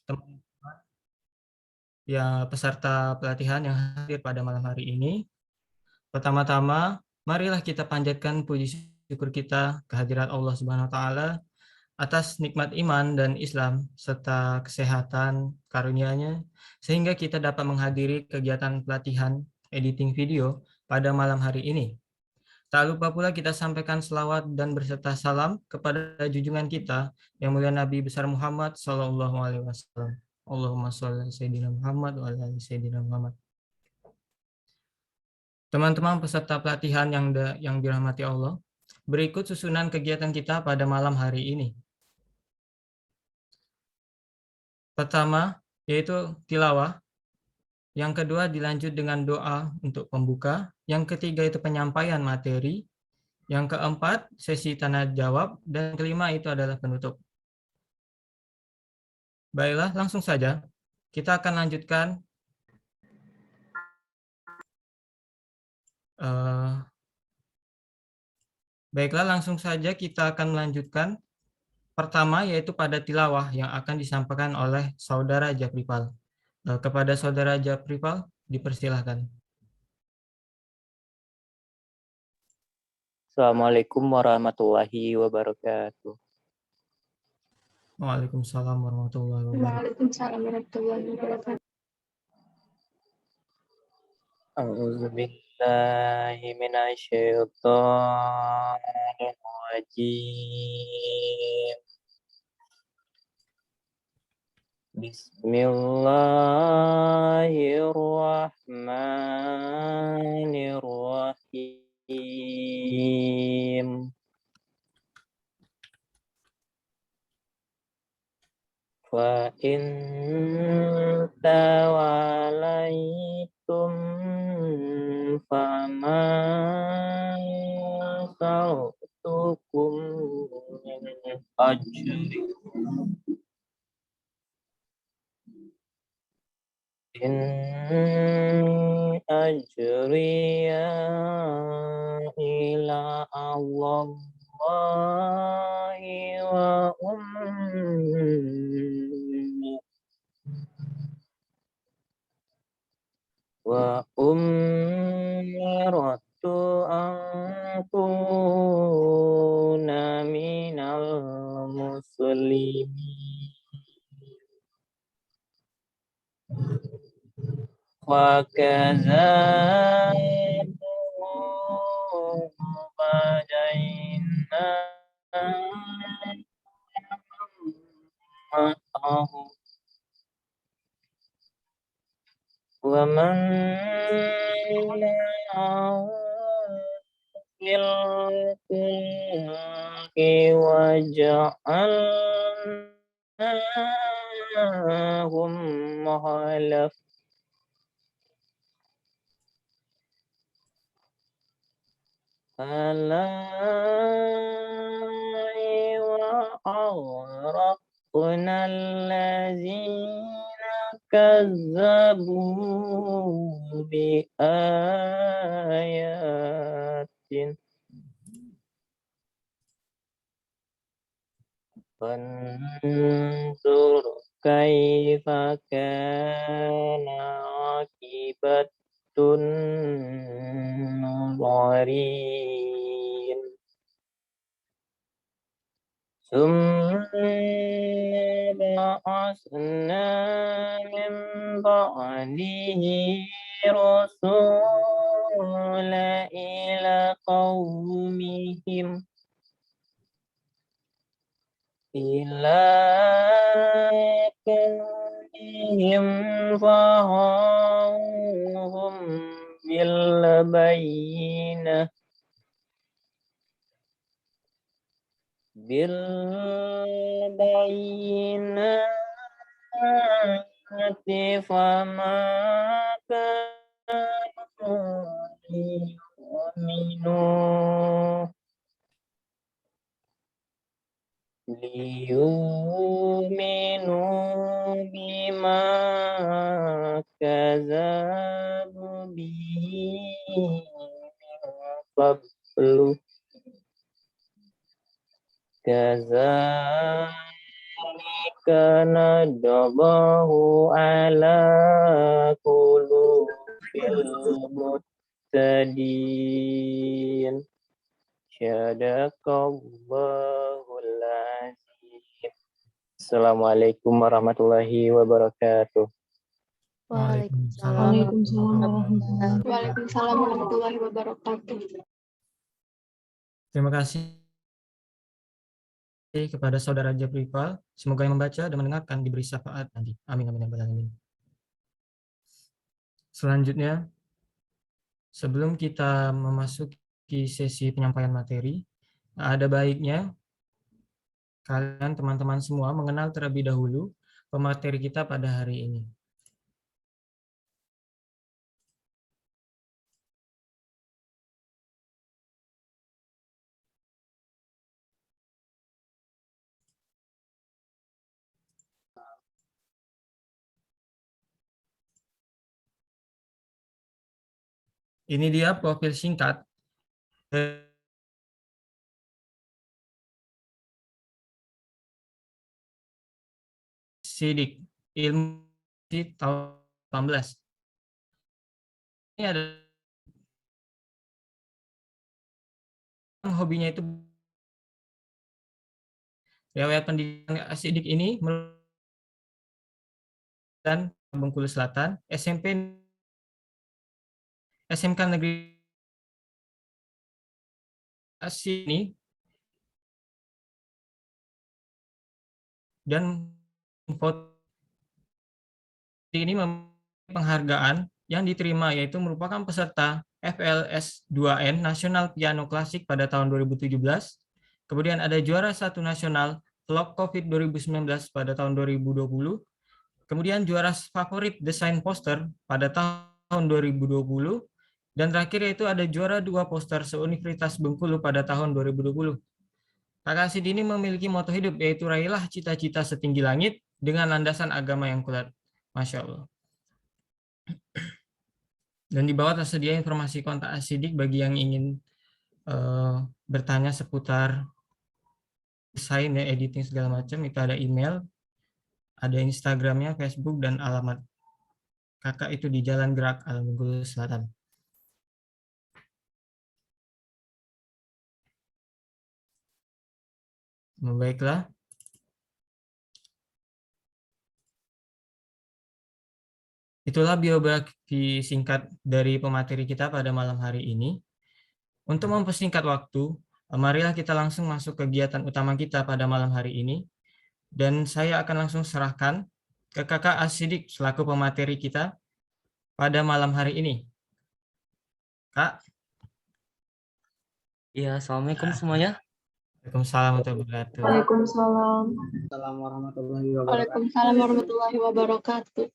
teman-teman ya peserta pelatihan yang hadir pada malam hari ini. Pertama-tama, marilah kita panjatkan puji syukur kita kehadirat Allah Subhanahu wa taala atas nikmat iman dan Islam serta kesehatan karunia-Nya sehingga kita dapat menghadiri kegiatan pelatihan editing video pada malam hari ini. Tak lupa pula kita sampaikan selawat dan berserta salam kepada junjungan kita yang mulia Nabi besar Muhammad Sallallahu Alaihi Wasallam. Allahumma sholli ala Sayyidina Muhammad wa ala ali Sayyidina Muhammad. Teman-teman peserta pelatihan yang dirahmati Allah, berikut susunan kegiatan kita pada malam hari ini. Pertama, yaitu tilawah. Yang kedua dilanjut dengan doa untuk pembuka. Yang ketiga itu penyampaian materi. Yang keempat, sesi tanya jawab. Dan kelima itu adalah penutup. Baiklah, langsung saja. Kita akan lanjutkan kita akan melanjutkan pertama yaitu pada tilawah yang akan disampaikan oleh Saudara Japripal. Kepada Saudara Japripal, dipersilahkan. Assalamualaikum warahmatullahi wabarakatuh. Waalaikumsalam warahmatullahi wabarakatuh. Waalaikumsalam warahmatullahi wabarakatuh. A'udzubillahi minasyaitonir rajim. Bismillahirrahmanirrahim. Fa in tawalaitum fama sa'tukum min ajri in ajriya ila Allah wa umiratu an kuna minal muslimin wa kadzalika badaina wa man wa ja'alnahum mahalaf alai wa aghraqna allazina kazzabu bi ayatin fanzur kaifa kana akibatun nudharin summa ba'asna min ba'dihi rasula ila qaumihim fahawhum bil bayyinah fama kanu liyuminu bima kadzabu bihi qablu kadzalika kanadabahu ala qulubil muttaqin. Sadaqallahul azim. Assalamualaikum warahmatullahi wabarakatuh. Waalaikumsalam. Waalaikumsalam warahmatullahi wabarakatuh. Terima kasih kepada saudara Japripal. Semoga yang membaca dan mendengarkan diberi syafaat nanti. Amin amin ya rabbal alamin. Selanjutnya, sebelum kita memasuki sesi penyampaian materi, ada baiknya kalian teman-teman semua mengenal terlebih dahulu pemateri kita pada hari ini. Ini dia profil singkat Sidik ilmu tahun 18. Ini ada hobinya itu riwayat pendidikan Sidik ini dan Bengkulu Selatan, SMK Negeri sini dan foto ini penghargaan yang diterima yaitu merupakan peserta FLS 2N Nasional Piano Klasik pada tahun 2017. Kemudian ada juara 1 nasional Vlog COVID 2019 pada tahun 2020. Kemudian juara favorit desain poster pada tahun 2020. Dan terakhir yaitu ada juara 2 poster se-Universitas Bengkulu pada tahun 2020. Kakak Sid ini memiliki moto hidup yaitu raihlah cita-cita setinggi langit dengan landasan agama yang kuat. Masya Allah. Dan di bawah tersedia informasi kontak Asidik bagi yang ingin bertanya seputar desain dan editing segala macam. Itu ada email, ada Instagramnya, Facebook, dan alamat kakak itu di Jalan Gerak Bengkulu Selatan. Baiklah. Itulah biografi singkat dari pemateri kita pada malam hari ini. Untuk mempersingkat waktu, marilah kita langsung masuk kegiatan utama kita pada malam hari ini. Dan saya akan langsung serahkan ke kakak Asidik selaku pemateri kita pada malam hari ini. Kak. Ya, assalamualaikum semuanya. Waalaikumsalam warahmatullahi wabarakatuh. Waalaikumsalam. Waalaikumsalam warahmatullahi wabarakatuh.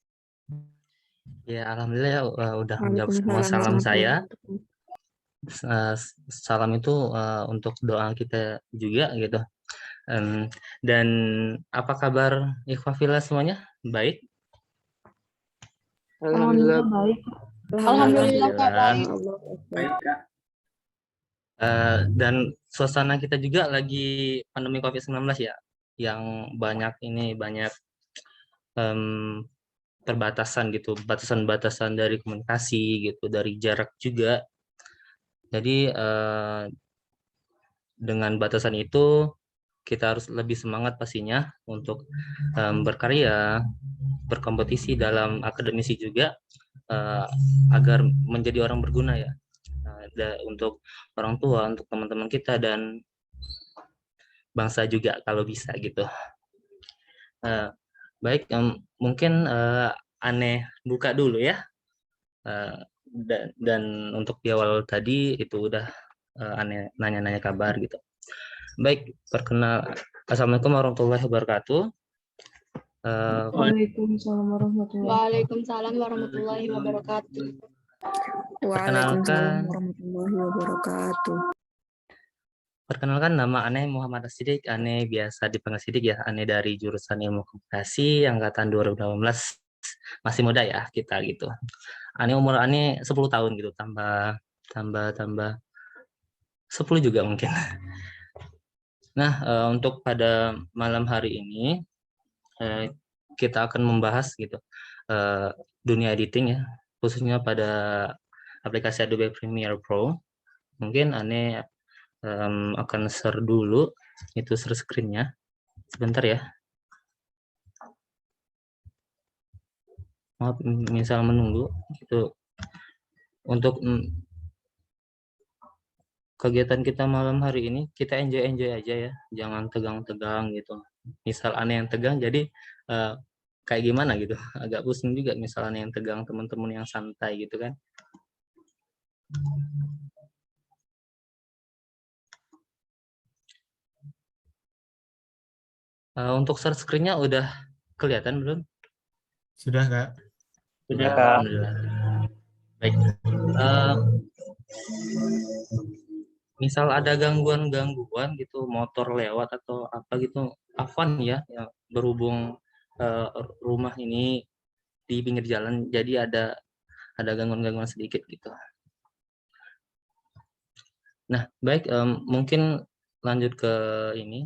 Ya, alhamdulillah udah menjawab semua salam saya. Salam itu untuk doa kita juga gitu. Dan apa kabar ikhwah fillah semuanya? Baik? Alhamdulillah baik. Alhamdulillah Kak, baik. Dan suasana kita juga lagi pandemi COVID-19 ya, yang banyak perbatasan gitu, batasan-batasan dari komunikasi gitu, dari jarak juga. Jadi dengan batasan itu kita harus lebih semangat pastinya untuk berkarya, berkompetisi dalam akademisi juga agar menjadi orang berguna ya. Untuk orang tua, untuk teman-teman kita dan bangsa juga kalau bisa gitu. Baik, mungkin Aneh buka dulu ya. Dan untuk di awal tadi itu udah Aneh nanya-nanya kabar gitu. Baik, Assalamualaikum warahmatullahi wabarakatuh. Waalaikumsalam warahmatullahi wabarakatuh. Perkenalkan warahmatullahi wabarakatuh. Perkenalkan, nama Aneh Muhammad Asidik. Aneh biasa dipanggil Sidik ya. Aneh dari jurusan Ilmu Komunikasi angkatan 2018. Masih muda ya kita gitu. Umur Aneh 10 tahun gitu, tambah 10 juga mungkin. Nah, untuk pada malam hari ini kita akan membahas gitu dunia editing ya, khususnya pada aplikasi Adobe Premiere Pro. Mungkin Ane akan share dulu itu share screen-nya. Sebentar ya. Maaf, misal menunggu itu untuk kegiatan kita malam hari ini kita enjoy aja ya, jangan tegang-tegang gitu. Misal Ane yang tegang jadi kayak gimana gitu, agak pusing juga misalnya yang tegang, teman-teman yang santai gitu kan. Untuk share screen-nya udah kelihatan belum? Sudah, Kak. Sudah, Ya, Kak. alhamdulillah. Baik. Misal ada gangguan-gangguan gitu, motor lewat atau apa gitu, afwan ya, berhubung rumah ini di pinggir jalan, jadi ada gangguan-gangguan sedikit gitu. Nah, baik, mungkin lanjut ke ini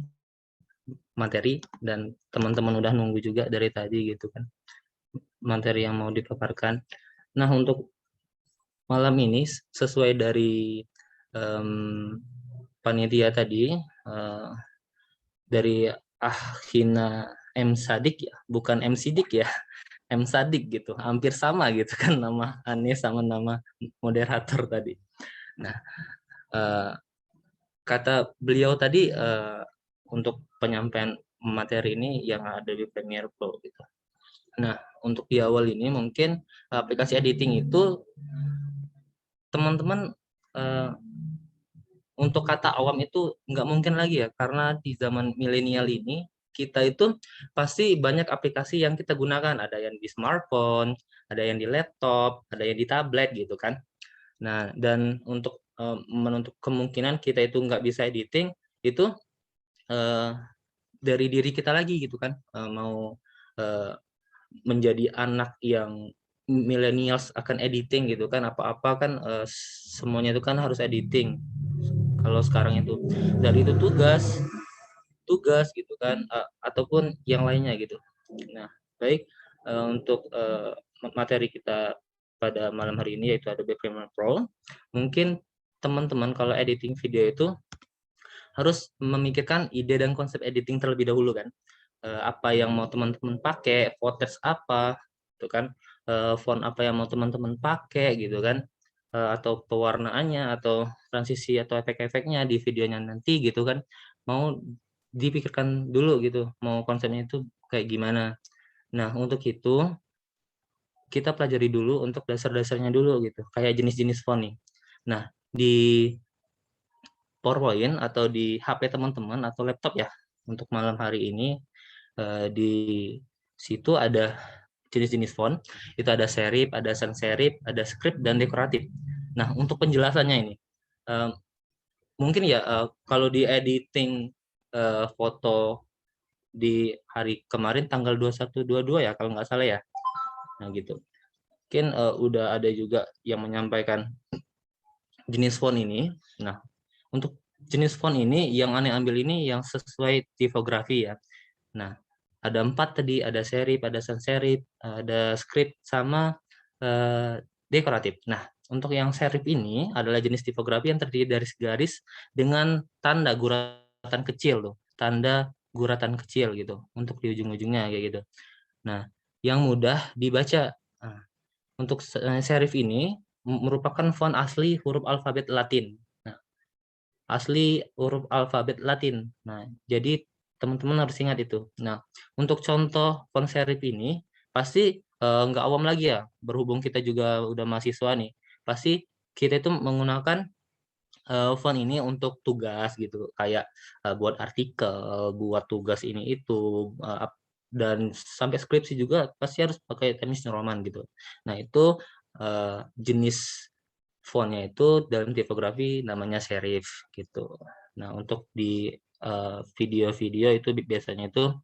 materi, dan teman-teman udah nunggu juga dari tadi gitu kan, materi yang mau dipaparkan. Nah, untuk malam ini sesuai dari panitia tadi, dari Ahina M Sadik ya, bukan M Sidik ya, M Sadik gitu, hampir sama gitu kan nama Ane sama nama moderator tadi. Nah, kata beliau tadi untuk penyampaian materi ini yang ada di Premiere Pro gitu. Nah, untuk di awal ini mungkin aplikasi editing itu teman-teman untuk kata awam itu nggak mungkin lagi ya, karena di zaman milenial ini kita itu pasti banyak aplikasi yang kita gunakan, ada yang di smartphone, ada yang di laptop, ada yang di tablet gitu kan. Nah, dan untuk menutup kemungkinan kita itu nggak bisa editing itu dari diri kita lagi gitu kan, mau menjadi anak yang millennials akan editing gitu kan, apa-apa kan semuanya itu kan harus editing kalau sekarang itu, dari itu tugas gitu kan, ataupun yang lainnya gitu. Nah, baik, untuk materi kita pada malam hari ini yaitu Adobe Premiere Pro, mungkin teman-teman kalau editing video itu harus memikirkan ide dan konsep editing terlebih dahulu kan, apa yang mau teman-teman pakai, footage apa gitu kan, font apa yang mau teman-teman pakai gitu kan, atau pewarnaannya atau transisi atau efek-efeknya di videonya nanti gitu kan, mau dipikirkan dulu gitu, mau konsepnya itu kayak gimana. Nah, untuk itu kita pelajari dulu untuk dasar-dasarnya dulu gitu, kayak jenis-jenis font nih. Nah, di PowerPoint atau di HP teman-teman atau laptop ya, untuk malam hari ini di situ ada jenis-jenis font, itu ada serif, ada sans serif, ada script, dan dekoratif. Nah, untuk penjelasannya ini, mungkin ya kalau di editing foto di hari kemarin tanggal 21/22 ya kalau nggak salah ya. Nah gitu. Mungkin udah ada juga yang menyampaikan jenis font ini. Nah, untuk jenis font ini yang Ane ambil ini yang sesuai tipografi ya. Nah, ada 4 tadi, ada serif, ada sans serif, ada script, sama dekoratif. Nah, untuk yang serif ini adalah jenis tipografi yang terdiri dari garis dengan tanda guratan kecil tuh, tanda guratan kecil gitu untuk di ujung-ujungnya kayak gitu. Nah, yang mudah dibaca. Nah, untuk serif ini merupakan font asli huruf alfabet Latin. Nah, asli huruf alfabet Latin. Nah, jadi teman-teman harus ingat itu. Nah, untuk contoh font serif ini pasti nggak awam lagi ya, berhubung kita juga udah mahasiswa nih. Pasti kita itu menggunakan font ini untuk tugas gitu, kayak buat artikel, buat tugas ini itu, dan sampai skripsi juga pasti harus pakai Times New Roman gitu. Nah, itu jenis fontnya itu dalam tipografi namanya serif gitu. Nah, untuk di video-video itu biasanya itu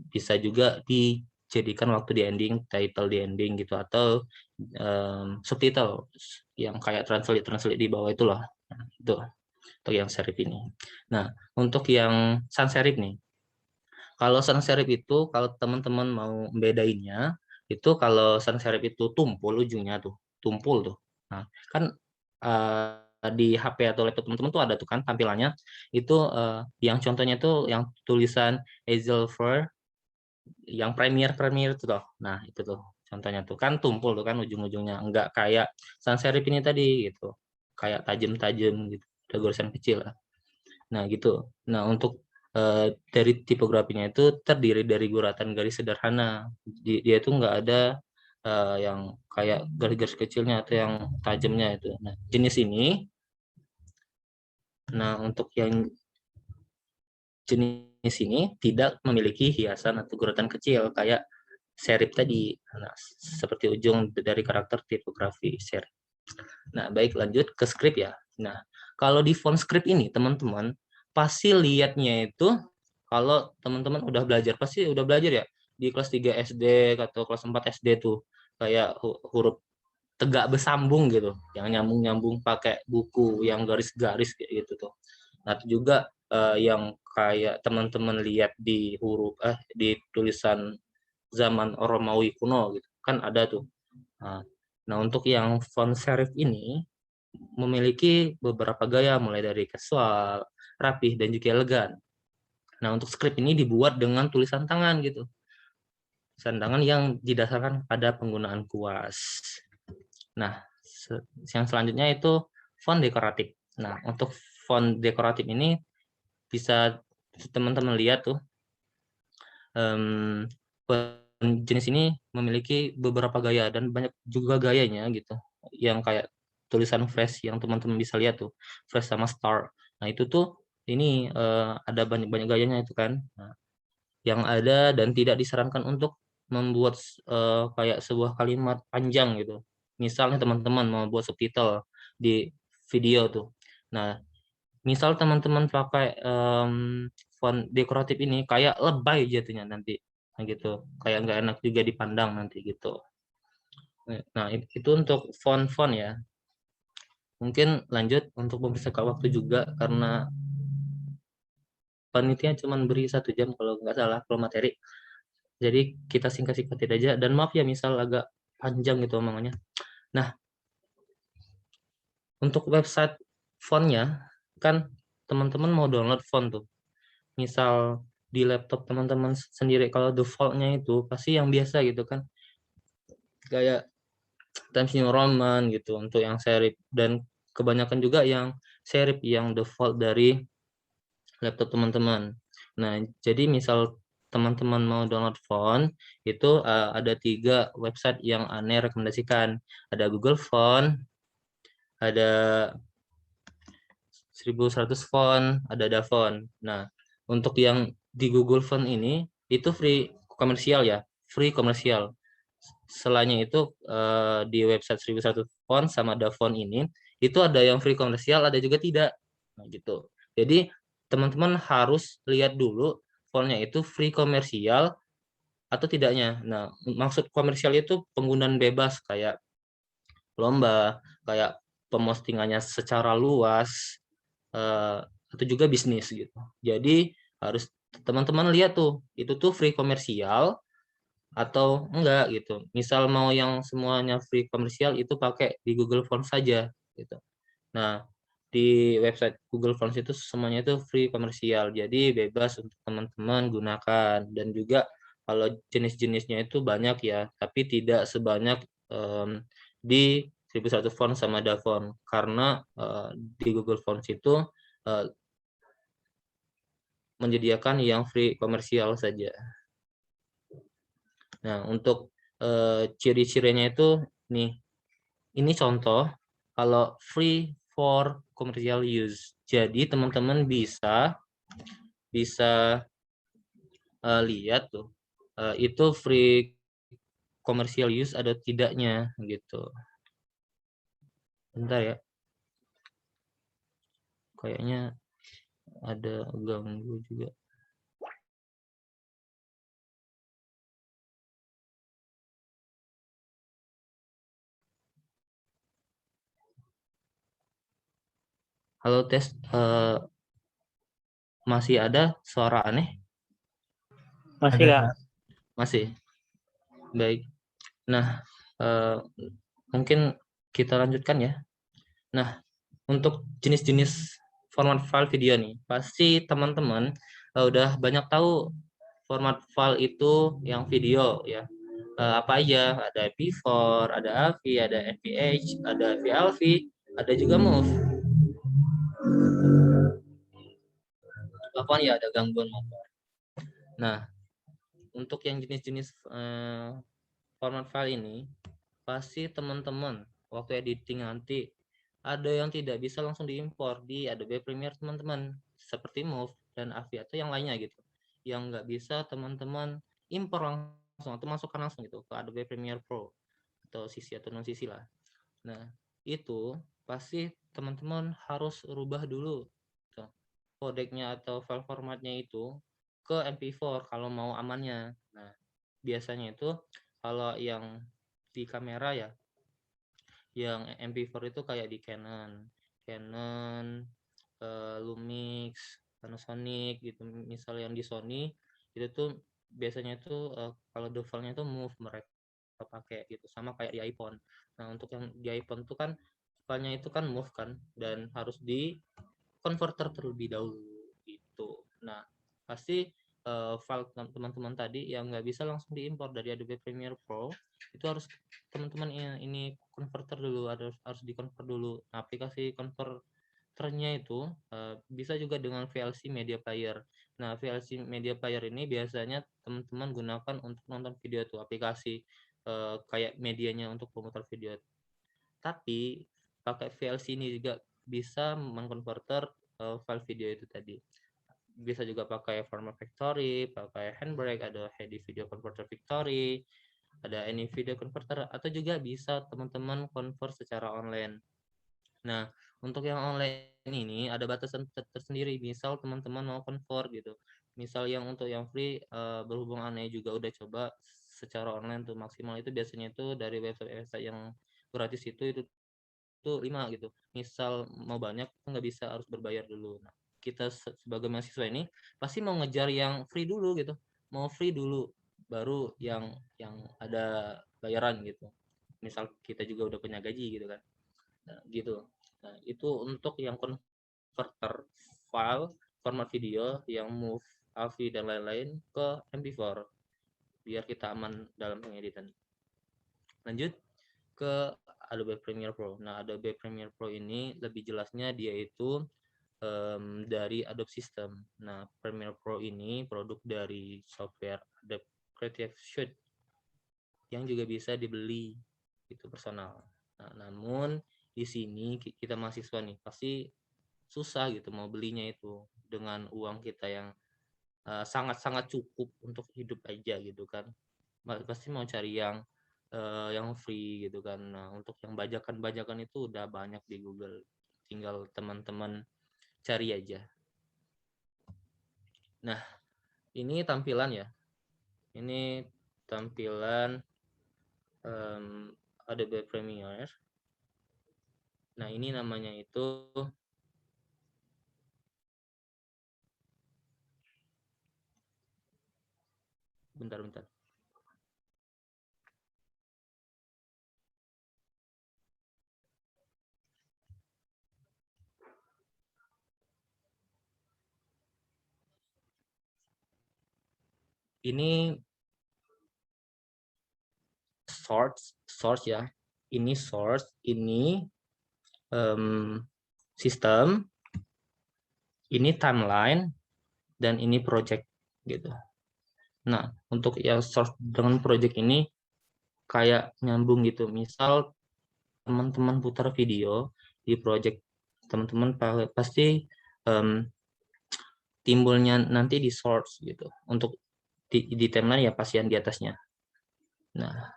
bisa juga dijadikan waktu di ending, title di ending gitu, atau subtitle yang kayak translate di bawah itu loh. Nah, itu untuk yang serif ini. Nah, untuk yang sans serif nih, Kalau sans serif itu, kalau teman-teman mau membedainnya, itu kalau sans serif itu tumpul ujungnya tuh, tumpul tuh. Nah, kan di HP atau laptop teman-teman tuh ada tuh kan tampilannya, itu yang contohnya tuh yang tulisan Hazelford, yang Premiere itu tuh. Nah, itu tuh contohnya tuh kan tumpul tuh kan ujung-ujungnya, enggak kayak sans serif ini tadi gitu. Kayak tajam-tajam gitu, ada goresan kecil lah. Nah, gitu. Nah, untuk dari tipografinya itu terdiri dari guratan garis sederhana. Dia itu nggak ada yang kayak garis-garis kecilnya atau yang tajamnya itu. Nah, jenis ini, nah untuk yang jenis ini tidak memiliki hiasan atau guratan kecil kayak serif tadi. Nah, seperti ujung dari karakter tipografi serif. Nah, baik lanjut ke script ya. Nah, kalau di font script ini teman-teman pasti lihatnya itu kalau teman-teman udah belajar, pasti udah belajar ya di kelas 3 SD atau kelas 4 SD tuh kayak huruf tegak bersambung gitu, yang nyambung-nyambung pakai buku yang garis-garis kayak gitu tuh. Nah, itu juga yang kayak teman-teman lihat di di tulisan zaman Romawi kuno gitu kan ada tuh. Nah, untuk yang font serif ini memiliki beberapa gaya mulai dari casual, rapih, dan juga elegan. Nah, untuk script ini dibuat dengan tulisan tangan gitu. Tulisan tangan yang didasarkan pada penggunaan kuas. Nah, yang selanjutnya itu font dekoratif. Nah, untuk font dekoratif ini bisa teman-teman lihat tuh, jenis ini memiliki beberapa gaya dan banyak juga gayanya gitu. Yang kayak tulisan fresh yang teman-teman bisa lihat tuh, fresh sama star. Nah, itu tuh ini ada banyak-banyak gayanya itu kan. Nah, yang ada dan tidak disarankan untuk membuat kayak sebuah kalimat panjang gitu. Misalnya teman-teman mau buat subtitle di video tuh. Nah, misal teman-teman pakai font dekoratif ini kayak lebay jatuhnya nanti. Nah, gitu. Kayak nggak enak juga dipandang nanti gitu. Nah, itu untuk font-font ya. Mungkin lanjut untuk mempersingkat waktu juga karena panitia cuma beri 1 jam kalau nggak salah kalau materi. Jadi kita singkat-singkatin aja dan maaf ya misal agak panjang gitu omongannya. Nah, untuk website fontnya kan teman-teman mau download font tuh. Misal di laptop teman-teman sendiri kalau defaultnya itu pasti yang biasa gitu kan. Kayak Times New Roman gitu untuk yang serif dan kebanyakan juga yang serif yang default dari laptop teman-teman. Nah, jadi misal teman-teman mau download font, itu ada 3 website yang aneh rekomendasikan. Ada Google Font, ada 1100 Font, ada Davon. Nah, untuk yang di Google Font ini, itu free komersial ya, free komersial. Selainnya itu di website 1100 Font sama Davon ini, itu ada yang free komersial, ada juga tidak. Nah, gitu. Jadi teman-teman harus lihat dulu fontnya itu free komersial atau tidaknya. Nah, maksud komersial itu penggunaan bebas kayak lomba, kayak pemostingannya secara luas, atau juga bisnis gitu. Jadi harus teman-teman lihat tuh, itu tuh free komersial atau enggak gitu. Misal mau yang semuanya free komersial itu pakai di Google Fonts saja gitu. Nah, di website Google Fonts itu semuanya itu free komersial, jadi bebas untuk teman-teman gunakan. Dan juga kalau jenis-jenisnya itu banyak ya, tapi tidak sebanyak di 1100 Font sama Davon karena di Google Fonts itu menyediakan yang free komersial saja. Nah, untuk ciri-cirinya itu nih, ini contoh kalau free for commercial use. Jadi teman-teman bisa lihat tuh itu free commercial use ada tidaknya gitu. Bentar ya. Kayaknya ada ganggu juga. Halo tes, masih ada suara aneh? Masih Ada, Kak? Kak. Masih. Baik. Nah, mungkin kita lanjutkan ya. Nah, untuk jenis-jenis format file video nih, pasti teman-teman udah banyak tahu format file itu yang video ya. Apa aja? Ada MP4, ada AVI, ada MPH, ada VLV, ada juga MOV. Apaan ya, ada gangguan motor. Nah, untuk yang jenis-jenis format file ini, pasti teman-teman waktu editing nanti ada yang tidak bisa langsung diimpor di Adobe Premiere teman-teman, seperti MOV dan AVI atau yang lainnya gitu, yang nggak bisa teman-teman impor langsung atau masukkan langsung gitu ke Adobe Premiere Pro atau CC atau non CC lah. Nah, itu pasti teman-teman harus rubah dulu tuh, kodeknya atau file formatnya itu ke MP4 kalau mau amannya. Nah, biasanya itu kalau yang di kamera ya, yang MP4 itu kayak di Canon, Lumix, Panasonic gitu. Misal yang di Sony itu tuh biasanya itu kalau defaultnya itu MOV mereka pakai gitu, sama kayak di iPhone. Nah, untuk yang di iPhone tuh kan filenya itu kan MOV kan, dan harus di converter terlebih dahulu gitu. Nah, pasti file teman-teman tadi yang nggak bisa langsung diimpor dari Adobe Premiere Pro itu harus teman-teman ini converter dulu, harus dikonvert dulu. Nah, aplikasi converternya itu bisa juga dengan VLC Media Player. Nah, VLC Media Player ini biasanya teman-teman gunakan untuk nonton video tuh, aplikasi kayak medianya untuk pemutar video. Tapi pakai VLC ini juga bisa mengkonverter file video itu tadi. Bisa juga pakai format factory, pakai Handbrake, ada Heady Video Converter Factory, ada Any Video Converter, atau juga bisa teman-teman convert secara online. Nah, untuk yang online ini ada batasan tersendiri. Misal teman-teman mau convert gitu. Misal yang untuk yang free, berhubung aneh juga udah coba secara online tuh, maksimal itu biasanya itu dari website yang gratis itu 5 gitu. Misal mau banyak nggak bisa, harus berbayar dulu. Nah, kita sebagai mahasiswa ini pasti mau ngejar yang free dulu gitu. Mau free dulu baru yang ada bayaran gitu. Misal kita juga udah punya gaji gitu kan. Nah, gitu. Nah, itu untuk yang converter file format video yang MOV, AVI dan lain-lain ke MP4 biar kita aman dalam pengeditan. Lanjut ke Adobe Premiere Pro. Nah, Adobe Premiere Pro ini lebih jelasnya dia itu dari Adobe System. Nah, Premiere Pro ini produk dari software Adobe Creative Suite yang juga bisa dibeli itu personal. Nah, namun di sini kita mahasiswa nih pasti susah gitu mau belinya itu dengan uang kita yang sangat-sangat cukup untuk hidup aja gitu kan. Pasti mau cari yang free gitu kan. Nah, untuk yang bajakan-bajakan itu udah banyak di Google. Tinggal teman-teman cari aja. Nah, ini tampilan ya. Ini tampilan Adobe Premiere. Nah, ini namanya itu bentar. Ini source ya. Ini source, ini sistem, ini timeline, dan ini project gitu. Nah, untuk yang source dengan project ini kayak nyambung gitu. Misal teman-teman putar video di project teman-teman pasti timbulnya nanti di source gitu. Untuk di timeline ya pasti yang di atasnya. Nah,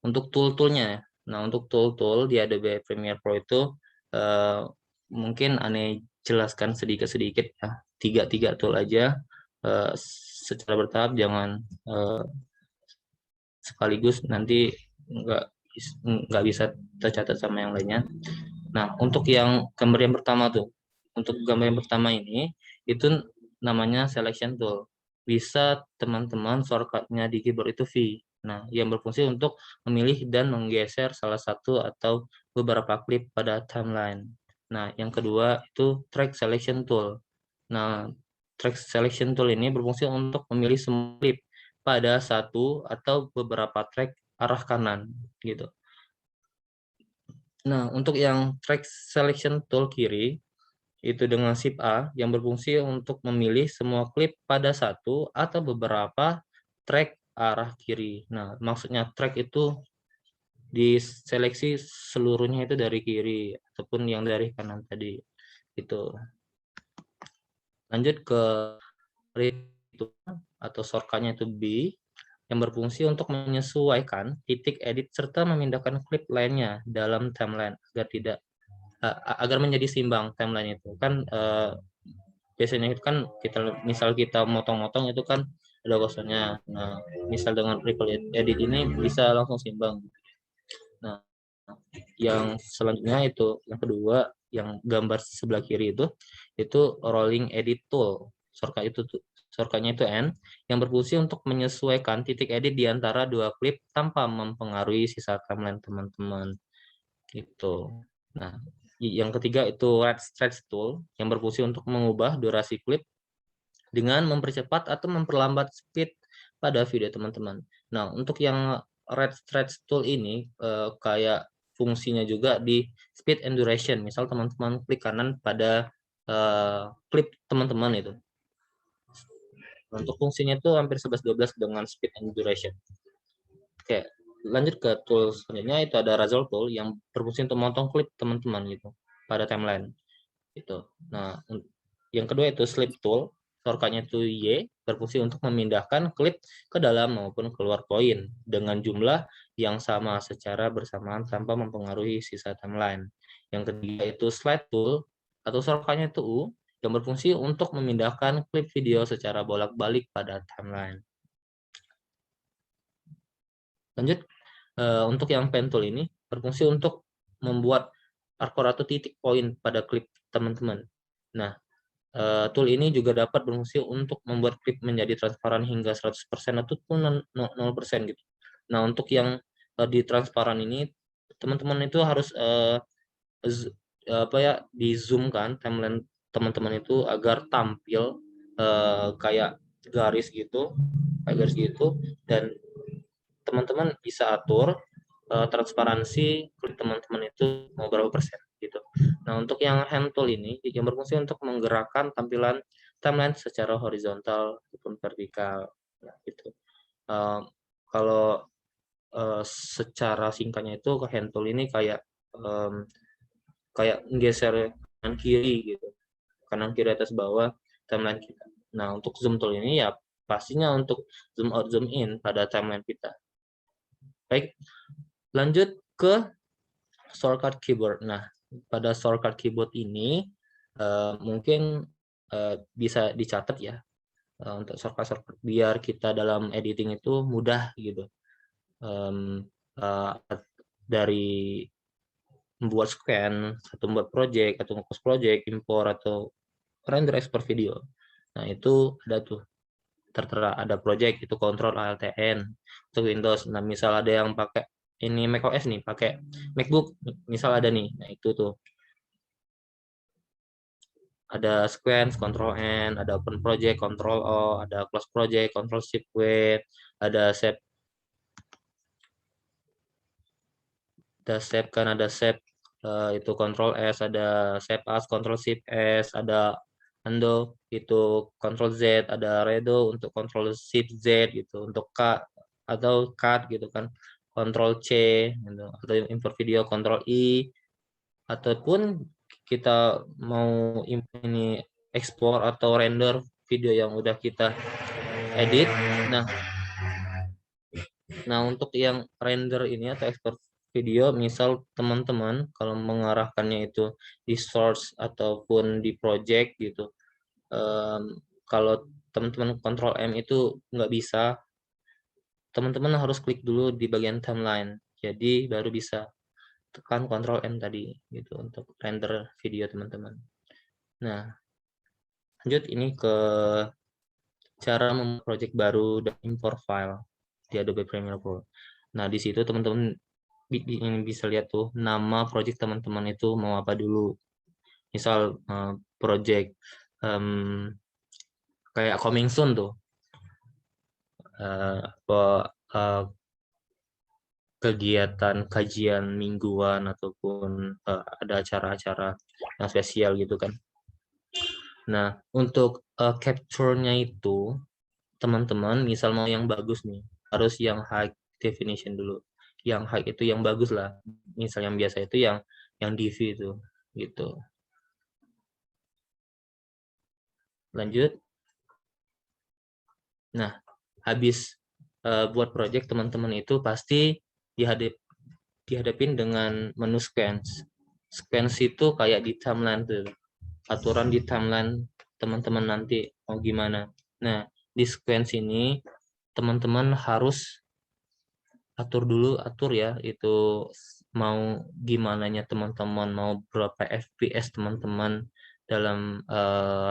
untuk tool-toolnya, untuk tool-tool di Adobe Premiere Pro itu mungkin aneh jelaskan sedikit-sedikit ya. 3 tool aja secara bertahap, jangan sekaligus nanti nggak bisa tercatat sama yang lainnya. Nah, untuk yang gambar yang pertama tuh, untuk gambar yang pertama ini itu namanya selection tool. bisa teman-teman shortcutnya di keyboard itu V. Nah, yang berfungsi untuk memilih dan menggeser salah satu atau beberapa klip pada timeline. Nah, yang kedua itu track selection tool. Nah, track selection tool ini berfungsi untuk memilih semua klip pada satu atau beberapa track arah kanan gitu. Nah, untuk yang track selection tool kiri itu dengan Shift A yang berfungsi untuk memilih semua klip pada satu atau beberapa track arah kiri. Nah, maksudnya track itu diseleksi seluruhnya itu dari kiri ataupun yang dari kanan tadi. Itu. Lanjut ke itu atau shortcut-nya itu B yang berfungsi untuk menyesuaikan titik edit serta memindahkan klip lainnya dalam timeline agar menjadi seimbang timeline itu kan biasanya itu kan misal kita motong-motong itu kan ada kosongnya. Nah, misal dengan ripple edit ini bisa langsung seimbang. Nah, yang selanjutnya itu yang kedua yang gambar sebelah kiri itu rolling edit tool. Shortcut-nya itu N yang berfungsi untuk menyesuaikan titik edit di antara dua klip tanpa mempengaruhi sisa timeline teman-teman. Gitu. Nah, yang ketiga itu red stretch tool yang berfungsi untuk mengubah durasi klip dengan mempercepat atau memperlambat speed pada video teman-teman. Nah, untuk yang red stretch tool ini kayak fungsinya juga di speed and duration. Misal teman-teman klik kanan pada klip teman-teman itu. Untuk fungsinya itu hampir 11-12 dengan speed and duration. Oke, lanjut ke tool selanjutnya itu ada Razor tool yang berfungsi untuk memotong klip teman-teman gitu pada timeline. Gitu. Nah, yang kedua itu slip tool. Shortcut-nya itu Y, berfungsi untuk memindahkan klip ke dalam maupun keluar poin dengan jumlah yang sama secara bersamaan tanpa mempengaruhi sisa timeline. Yang ketiga itu slide tool, atau shortcut-nya itu U, yang berfungsi untuk memindahkan klip video secara bolak-balik pada timeline. Lanjut, untuk yang pen tool ini berfungsi untuk membuat arkor atau titik poin pada klip teman-teman. Nah, tool ini juga dapat berfungsi untuk membuat klip menjadi transparan hingga 100% ataupun 0% gitu. Nah, untuk yang di transparan ini, teman-teman itu harus di zoom kan timeline teman-teman itu agar tampil kayak garis gitu, dan teman-teman bisa atur transparansi klip teman-teman itu mau berapa persen gitu. Nah, untuk yang hand tool ini yang berfungsi untuk menggerakkan tampilan timeline secara horizontal maupun vertikal. Nah, gitu. Kalau secara singkatnya itu hand tool ini kayak geser kanan kiri gitu, kanan kiri atas bawah timeline kita. Nah, untuk zoom tool ini ya pastinya untuk zoom out zoom in pada timeline kita. Baik, lanjut ke shortcut keyboard. Nah, pada shortcut keyboard ini mungkin bisa dicatat ya untuk shortcut biar kita dalam editing itu mudah gitu. Dari membuat scan, atau membuat project, atau nge-post project, import, atau render export video. Nah, itu ada tuh tertera ada project itu Ctrl Alt N untuk Windows. Nah, misal ada yang pakai ini macOS nih, pakai MacBook, misal ada nih. Nah, itu tuh ada sequence Ctrl N, ada open project Ctrl O, ada close project Ctrl Shift W, ada save kan, ada save itu Ctrl S, ada save as Ctrl Shift S, ada undo itu Ctrl Z, ada redo untuk Ctrl Shift Z gitu, untuk K atau cut gitu kan, Ctrl C gitu, atau import video Ctrl I, ataupun kita mau ini ekspor atau render video yang udah kita edit. Nah, untuk yang render ini atau ekspor video, misal teman-teman kalau mengarahkannya itu di source ataupun di project gitu, kalau teman-teman Ctrl M itu nggak bisa, teman-teman harus klik dulu di bagian timeline, jadi baru bisa tekan Ctrl M tadi gitu untuk render video teman-teman. Nah, lanjut ini ke cara membuat project baru dan import file di Adobe Premiere Pro. Nah, di situ teman-teman bisa lihat tuh nama project teman-teman itu mau apa dulu. Misal project kayak coming soon tuh, kegiatan kajian mingguan ataupun ada acara-acara yang spesial gitu kan. Nah, untuk capture-nya itu teman-teman misal mau yang bagus nih, harus yang high definition dulu. Yang high itu yang bagus lah. Misal yang biasa itu yang DV itu gitu. Lanjut. Nah, habis buat project teman-teman itu pasti dihadapin dengan menu sequence. Sequence itu kayak di timeline tuh. Aturan di timeline teman-teman nanti mau gimana. Nah, di sequence ini teman-teman harus atur ya, itu mau gimana nya teman-teman, mau berapa FPS teman-teman dalam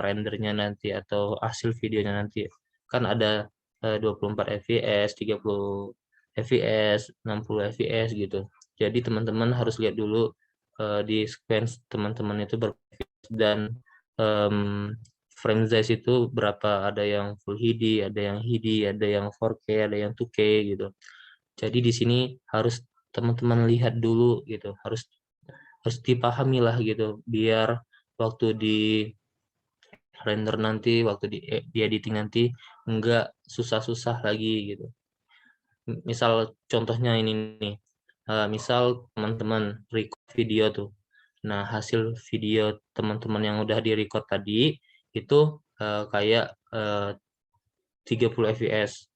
rendernya nanti atau hasil videonya nanti. Kan ada 24 fps, 30 fps, 60 fps gitu. Jadi teman-teman harus lihat dulu di sequence teman-teman itu dan frame size itu berapa, ada yang full HD, ada yang HD, ada yang 4K, ada yang 2K gitu. Jadi di sini harus teman-teman lihat dulu gitu, harus dipahami lah gitu, biar waktu di render nanti, waktu di editing nanti enggak susah-susah lagi gitu. Misal contohnya ini nih, misal teman-teman record video tuh. Nah, hasil video teman-teman yang udah di-record tadi itu kayak 30 fps.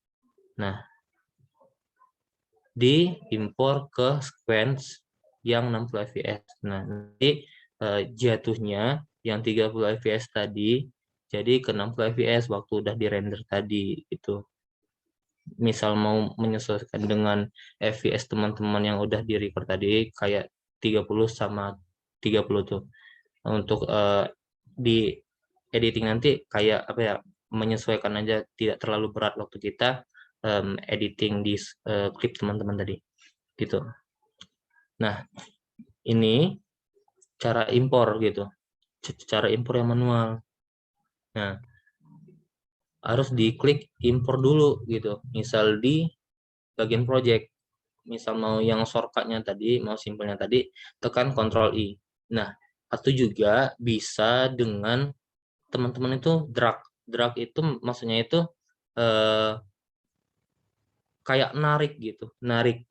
Nah, diimpor ke sequence yang 60 fps. Nah, nanti jatuhnya yang 30 fps tadi jadi ke 60 fps waktu udah di-render tadi itu. Misal mau menyesuaikan dengan fps teman-teman yang udah di-record tadi kayak 30 sama 30 tuh. Untuk di editing nanti kayak apa ya, menyesuaikan aja, tidak terlalu berat waktu kita editing di klip teman-teman tadi gitu. Nah, ini cara impor gitu, cara impor yang manual. Nah, harus diklik impor dulu gitu. Misal di bagian project, misal mau yang shortcutnya tadi, mau simpelnya tadi, tekan Ctrl I. Nah, atau juga bisa dengan teman-teman itu drag itu maksudnya itu kayak narik gitu, narik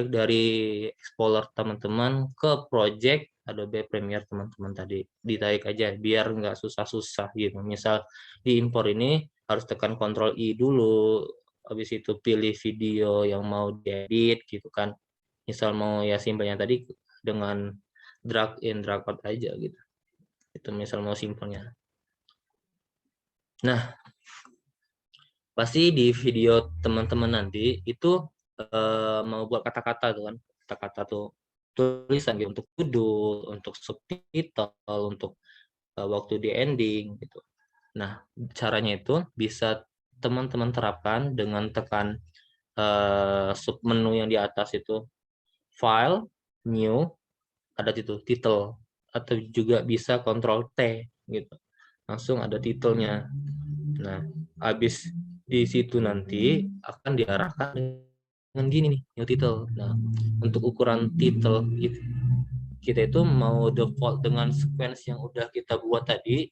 dari Explorer teman-teman ke project Adobe Premiere teman-teman tadi, ditarik aja biar nggak susah-susah gitu. Misal diimpor ini harus tekan Ctrl I dulu, habis itu pilih video yang mau diedit gitu kan. Misal mau ya simpelnya tadi dengan drag in drag out aja gitu. Itu misal mau simpelnya. Nah, pasti di video teman-teman nanti itu mau buat kata-kata tuh kan, kata-kata tuh tulisan gitu, untuk judul, untuk subtitle, untuk waktu di ending gitu. Nah, caranya itu bisa teman-teman terapkan dengan tekan sub menu yang di atas itu, file, new, ada itu title, atau juga bisa Ctrl T gitu, langsung ada titelnya. Nah, habis di situ nanti akan diarahkan dengan gini nih, new title. Nah, untuk ukuran title kita itu mau default dengan sequence yang udah kita buat tadi.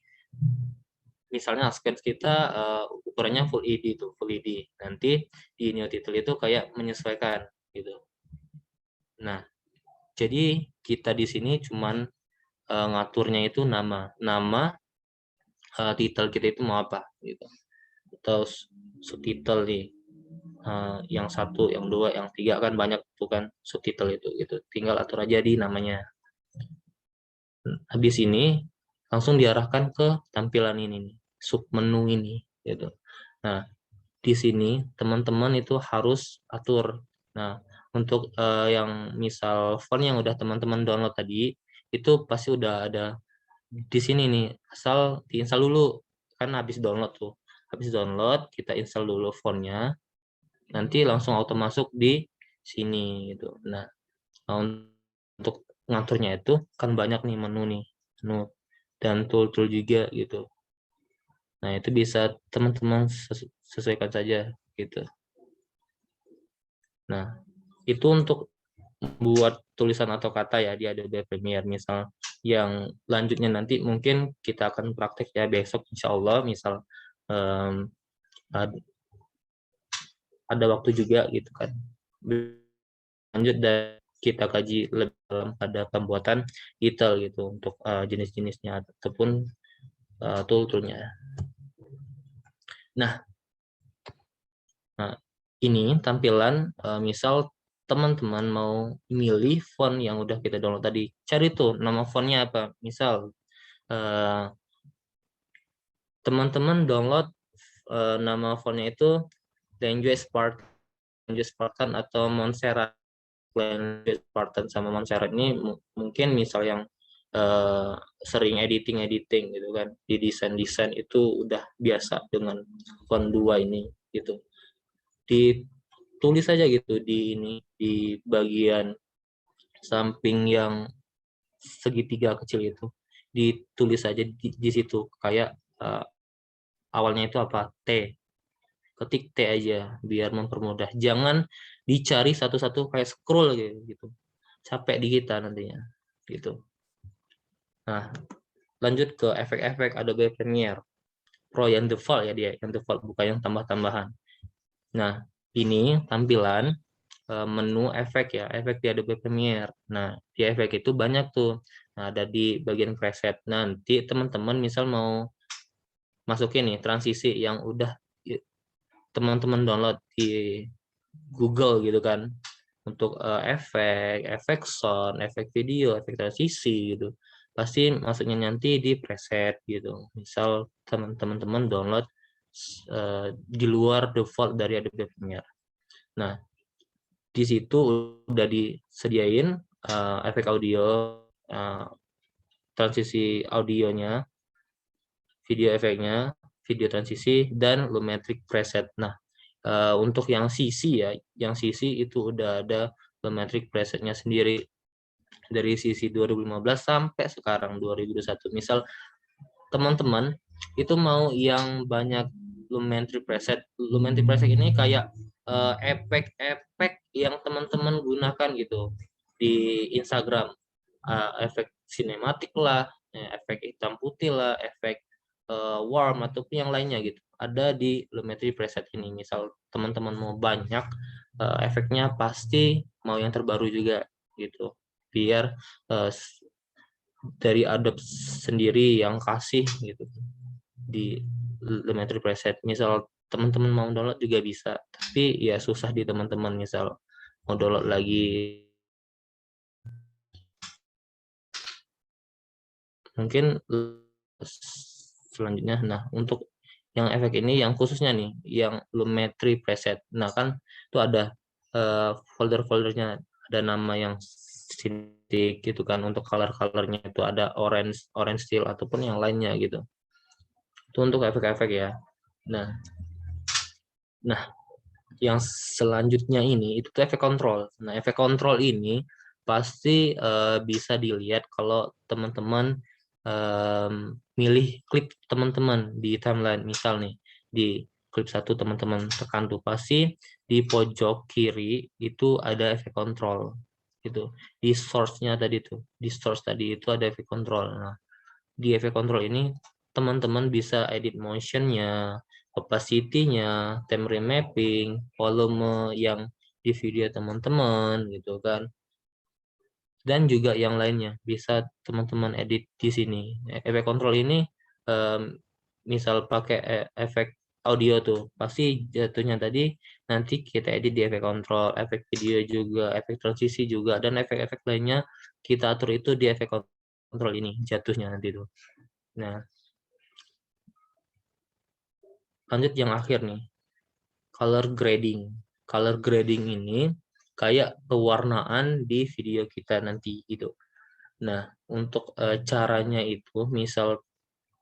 Misalnya sequence kita ukurannya full HD tuh, full HD. Nanti di new title itu kayak menyesuaikan gitu. Nah, jadi kita di sini cuman ngaturnya itu nama title kita itu mau apa gitu, atau subtitle nih, yang 1, yang 2, yang 3 kan banyak tuh kan subtitle itu gitu, tinggal atur aja di namanya. Habis ini langsung diarahkan ke tampilan ini nih, sub menu ini gitu. Nah, di sini teman-teman itu harus atur. Nah, untuk yang misal font yang udah teman-teman download tadi itu pasti udah ada di sini nih, asal diinstal dulu kan habis download tuh. Habis download, kita install dulu fontnya, nanti langsung auto masuk di sini gitu. Nah, untuk ngaturnya itu kan banyak nih menu dan tool-tool juga gitu. Nah, itu bisa teman-teman sesuaikan saja gitu. Nah, itu untuk buat tulisan atau kata ya di Adobe Premiere. Misal yang lanjutnya nanti mungkin kita akan praktek ya besok insya Allah. Misal um, ada waktu juga gitu kan. Lanjut dan kita kaji lebih dalam pada pembuatan detail gitu untuk jenis-jenisnya ataupun tool-toolnya. Nah, ini tampilan misal teman-teman mau milih font yang udah kita download tadi, cari tuh nama fontnya apa. Misal teman-teman download nama fontnya itu Language Spartan atau Montserrat. Language Spartan sama Montserrat ini mungkin misal yang sering editing gitu kan, di desain itu udah biasa dengan font 2 ini gitu. Ditulis saja gitu di bagian samping yang segitiga kecil itu, ditulis saja di situ kayak awalnya itu apa, T, ketik T aja biar mempermudah, jangan dicari satu-satu kayak scroll gitu, capek di kita nantinya gitu. Nah, lanjut ke efek-efek Adobe Premiere Pro yang default ya, dia yang default, bukan yang tambah-tambahan. Nah, ini tampilan menu efek ya, efek di Adobe Premiere. Nah, di efek itu banyak tuh. Nah, ada di bagian preset. Nanti teman-teman misal mau masukin nih transisi yang udah teman-teman download di Google gitu kan. Untuk efek sound, efek video, efek transisi gitu. Pasti masuknya nanti di preset gitu. Misal teman-teman download di luar default dari Adobe Premiere. Nah, di situ udah disediain efek audio, transisi audionya, video efeknya, video transisi, dan lumetric preset. Nah, untuk yang CC ya, yang CC itu udah ada lumetric presetnya sendiri dari CC 2015 sampai sekarang 2021. Misal teman-teman itu mau yang banyak lumetric preset ini kayak efek-efek yang teman-teman gunakan gitu di Instagram, efek sinematik lah, efek hitam putih lah, efek warm ataupun yang lainnya gitu, ada di Lumetri preset ini. Misal teman-teman mau banyak efeknya, pasti mau yang terbaru juga gitu, biar dari Adobe sendiri yang kasih gitu di Lumetri preset. Misal teman-teman mau download juga bisa, tapi ya susah di teman-teman misal mau download lagi, mungkin selanjutnya. Nah, untuk yang efek ini yang khususnya nih yang Lumetri preset, nah kan itu ada folder-foldernya, ada nama yang sintik gitu kan, untuk color-colornya itu ada orange steel ataupun yang lainnya gitu. Itu untuk efek-efek ya. Nah, yang selanjutnya ini itu tuh efek kontrol. Nah, efek kontrol ini pasti bisa dilihat kalau teman-teman milih klip teman-teman di timeline. Misal nih di klip 1 teman-teman tekan tuh, pasti di pojok kiri itu ada efek kontrol gitu. Di source-nya tadi tuh, di source tadi itu ada efek kontrol. Nah, di efek kontrol ini teman-teman bisa edit motion-nya, opacity-nya, time remapping, volume yang di video teman-teman gitu kan, dan juga yang lainnya bisa teman-teman edit di sini. Efek kontrol ini misal pakai efek audio tuh, pasti jatuhnya tadi nanti kita edit di efek kontrol, efek video juga, efek transisi juga, dan efek-efek lainnya kita atur itu di efek kontrol ini jatuhnya nanti tuh. Nah, lanjut yang akhir nih, color grading. Color grading ini kayak pewarnaan di video kita nanti gitu. Nah, untuk caranya itu, misal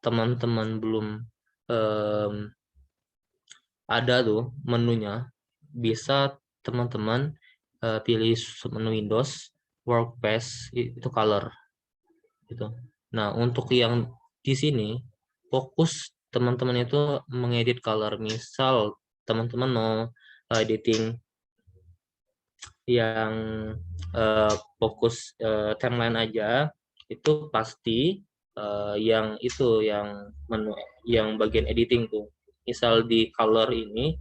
teman-teman belum ada tuh menunya, bisa teman-teman pilih menu Windows, Workspace itu color gitu. Nah, untuk yang di sini fokus teman-teman itu mengedit color. Misal teman-teman mau editing yang fokus timeline aja, itu pasti yang menu yang bagian editing tuh. Misal di color ini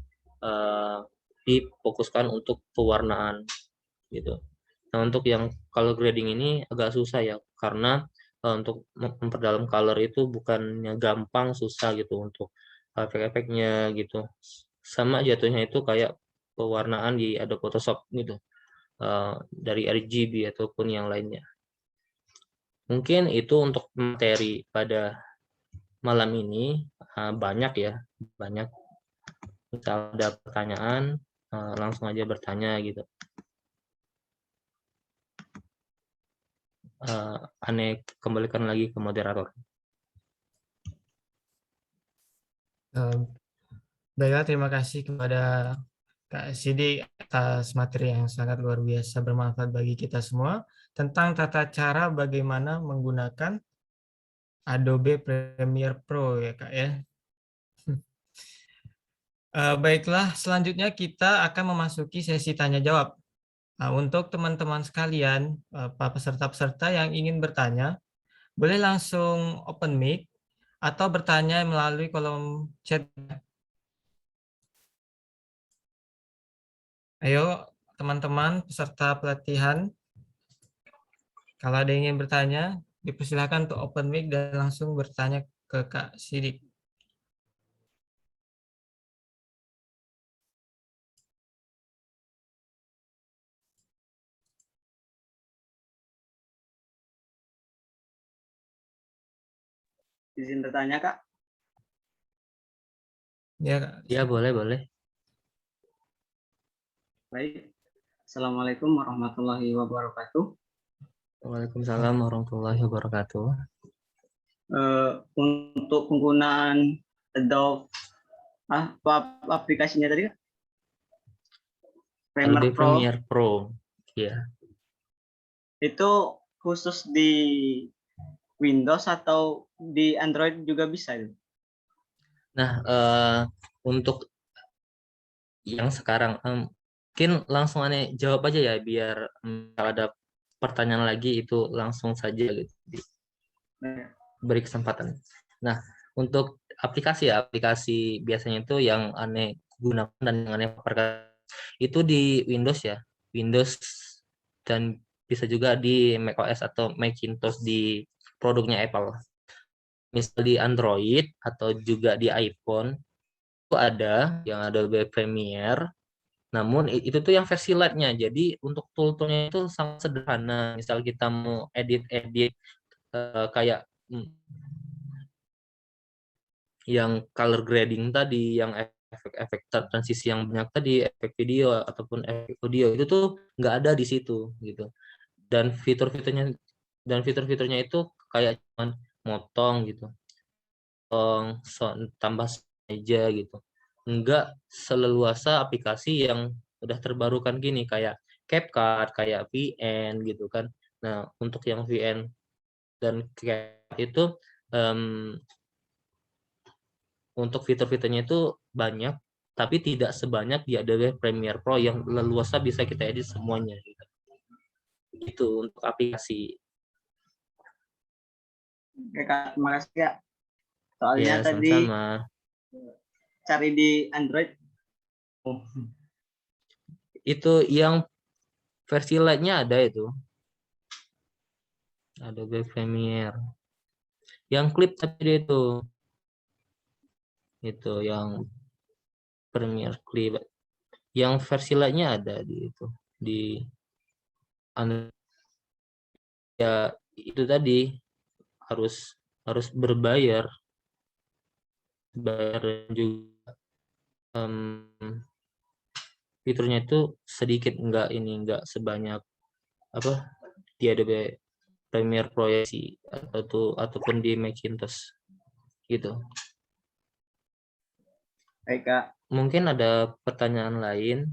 difokuskan untuk pewarnaan gitu. Nah, untuk yang color grading ini agak susah ya, karena untuk memperdalam color itu bukannya gampang, susah gitu untuk efek-efeknya gitu. Sama jatuhnya itu kayak pewarnaan di Adobe Photoshop gitu, dari RGB ataupun yang lainnya. Mungkin itu untuk materi pada malam ini. Banyak ya, banyak. Kalau ada pertanyaan, langsung aja bertanya gitu. Ane kembalikan lagi ke moderator. Baiklah, terima kasih kepada Kak Sidi atas materi yang sangat luar biasa bermanfaat bagi kita semua tentang tata cara bagaimana menggunakan Adobe Premiere Pro ya Kak ya. Baiklah, selanjutnya kita akan memasuki sesi tanya jawab. Nah, untuk teman-teman sekalian, para peserta-peserta yang ingin bertanya, boleh langsung open mic atau bertanya melalui kolom chat. Ayo teman-teman peserta pelatihan, kalau ada yang ingin bertanya, dipersilakan untuk open mic dan langsung bertanya ke Kak Sidik. Izin bertanya, Kak? Ya, Kak. Ya, boleh. Baik. Assalamualaikum warahmatullahi wabarakatuh. Waalaikumsalam warahmatullahi wabarakatuh. Untuk penggunaan Adobe, apa aplikasinya tadi, Kak? Adobe Premiere Pro. Premiere Pro. Ya. Itu khusus di Windows atau di Android juga bisa? Nah, untuk yang sekarang mungkin langsung Ane jawab aja ya, biar kalau ada pertanyaan lagi itu langsung saja gitu. Beri kesempatan. Nah, untuk aplikasi biasanya itu yang Ane gunakan dan yang Ane paparkan itu di Windows ya. Windows dan bisa juga di macOS atau Macintosh di produknya Apple. Misal di Android atau juga di iPhone itu ada yang Adobe Premiere, namun itu tuh yang versi light-nya. Jadi untuk tool-toolnya itu sangat sederhana. Misal kita mau edit kayak yang color grading tadi, yang efek-efek transisi yang banyak tadi, efek video ataupun efek audio, itu tuh nggak ada di situ gitu. Dan fitur-fiturnya itu kayak cuman motong gitu, tambah aja gitu. Nggak seleluasa aplikasi yang udah terbarukan gini kayak CapCut, kayak VN gitu kan. Nah, untuk yang VN dan CapCut itu untuk fitur-fiturnya itu banyak, tapi tidak sebanyak di Adobe Premiere Pro yang leluasa bisa kita edit semuanya gitu. Itu untuk aplikasi. Oke, Kak, terima kasih, Kak. Soalnya Ya, tadi sama-sama. cari di Android. Itu yang versi light-nya ada itu. Adobe Premiere. Yang klip tadi itu yang Premiere Clip. Yang versi light-nya ada di itu. Di Android. Ya, itu tadi harus berbayar juga fiturnya itu sedikit, nggak sebanyak apa di Adobe Premiere Pro ataupun di Macintosh gitu. Baik, Kak. mungkin ada pertanyaan lain.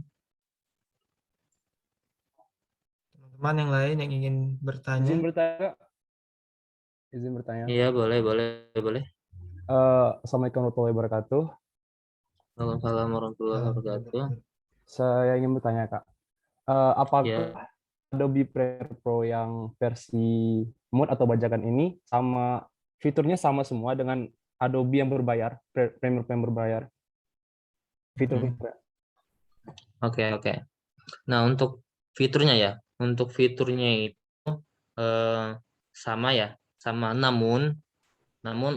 Teman-teman yang lain yang ingin bertanya. Izin bertanya, Kak? Izin bertanya. Iya, boleh. Assalamualaikum warahmatullahi wabarakatuh. Waalaikumsalam warahmatullahi wabarakatuh. Saya ingin bertanya, Kak. Apakah Ya, Adobe Premiere Pro yang versi mood atau bajakan ini sama fiturnya sama semua dengan Adobe yang berbayar, Premiere Pro yang berbayar? Fitur-fiturnya. oke. Nah, untuk fiturnya ya, itu sama ya, sama. Namun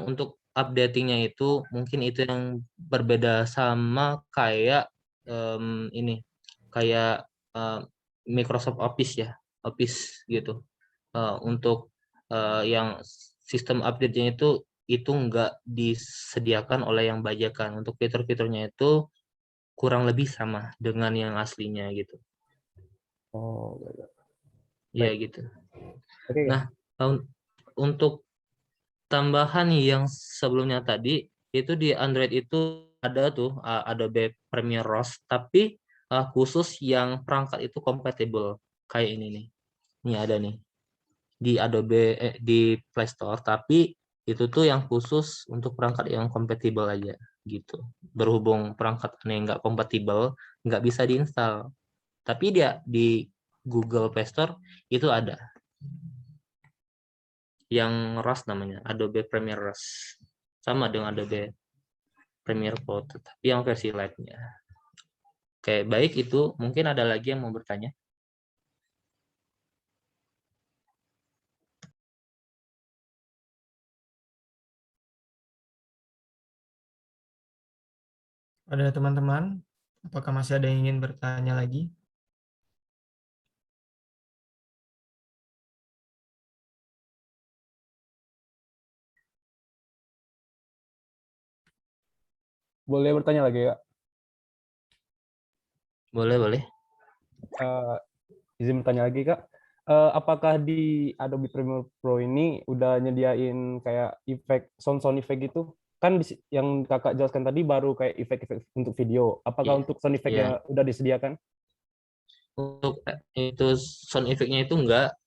untuk updatingnya itu mungkin itu yang berbeda, sama kayak kayak Microsoft Office ya, Office gitu. Untuk yang sistem update-nya itu nggak disediakan oleh yang bajakan. Untuk fitur-fiturnya itu kurang lebih sama dengan yang aslinya gitu. Oh, Ya baik. gitu. Oke, Nah, untuk tambahan yang sebelumnya tadi, itu di Android itu ada tuh Adobe Premiere ROS, tapi khusus yang perangkat itu compatible kayak ini nih. Ini ada nih di di Play Store, tapi itu tuh yang khusus untuk perangkat yang compatible aja gitu. Berhubung perangkat ini nggak compatible, nggak bisa diinstal. Tapi dia di Google Play Store itu ada yang ROS namanya, Adobe Premiere ROS. Sama dengan Adobe Premiere Pro, tapi yang versi light-nya. Oke, baik, itu mungkin ada lagi yang mau bertanya? Ada teman-teman, apakah masih ada yang ingin bertanya lagi? boleh bertanya lagi, Kak? Boleh. Izin bertanya lagi, Kak. Apakah di Adobe Premiere Pro ini udah nyediain kayak efek sound effect gitu? Kan yang Kakak jelaskan tadi baru kayak efek-efek untuk video. Apakah Iya. untuk sound effect-nya Iya. udah disediakan? Untuk itu sound effect-nya itu enggak,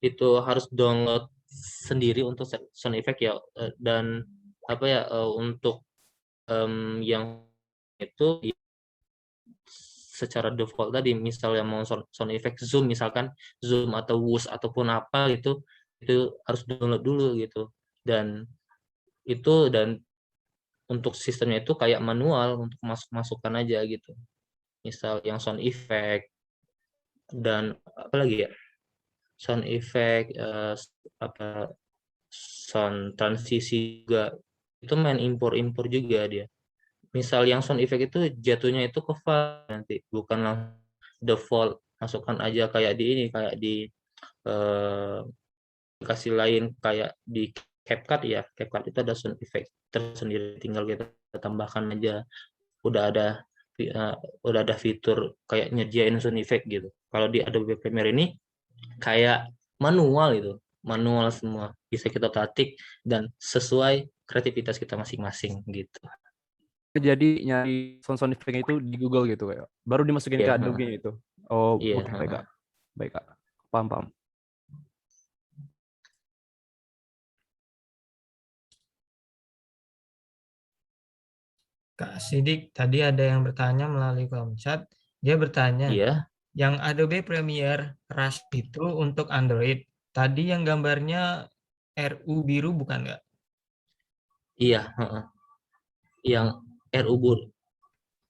itu harus download sendiri untuk sound effect ya. Dan apa ya, untuk yang itu secara default tadi, misalnya mau sound effect zoom, misalkan zoom atau whoosh ataupun apa itu harus download dulu gitu. Dan untuk sistemnya itu kayak manual, untuk masukkan aja gitu. Misal yang sound effect dan apa lagi ya, sound effect, apa, sound transisi juga, itu main impor juga dia. Misal yang sound effect itu jatuhnya itu ke file nanti, bukan langsung default masukkan aja kayak di ini, kayak di aplikasi lain, kayak di CapCut ya. CapCut itu ada sound effect tersendiri, tinggal kita tambahkan aja. Udah ada fitur kayak nyediain sound effect gitu. Kalau di Adobe Premiere ini kayak manual itu, manual semua, bisa kita ketik dan sesuai kreativitas kita masing-masing gitu. Jadi nyari sound effect-nya itu di Google gitu kayak. Baru dimasukin ke Iya, Adobe itu. Oh, iya, oke, baik, Kak. Baik, Kak. Paham. Kak Sidik, tadi ada yang bertanya melalui kolom chat. Dia bertanya, Iya, yang Adobe Premiere RAS itu untuk Android. Tadi yang gambarnya RU biru bukan nggak? iya, yang RU.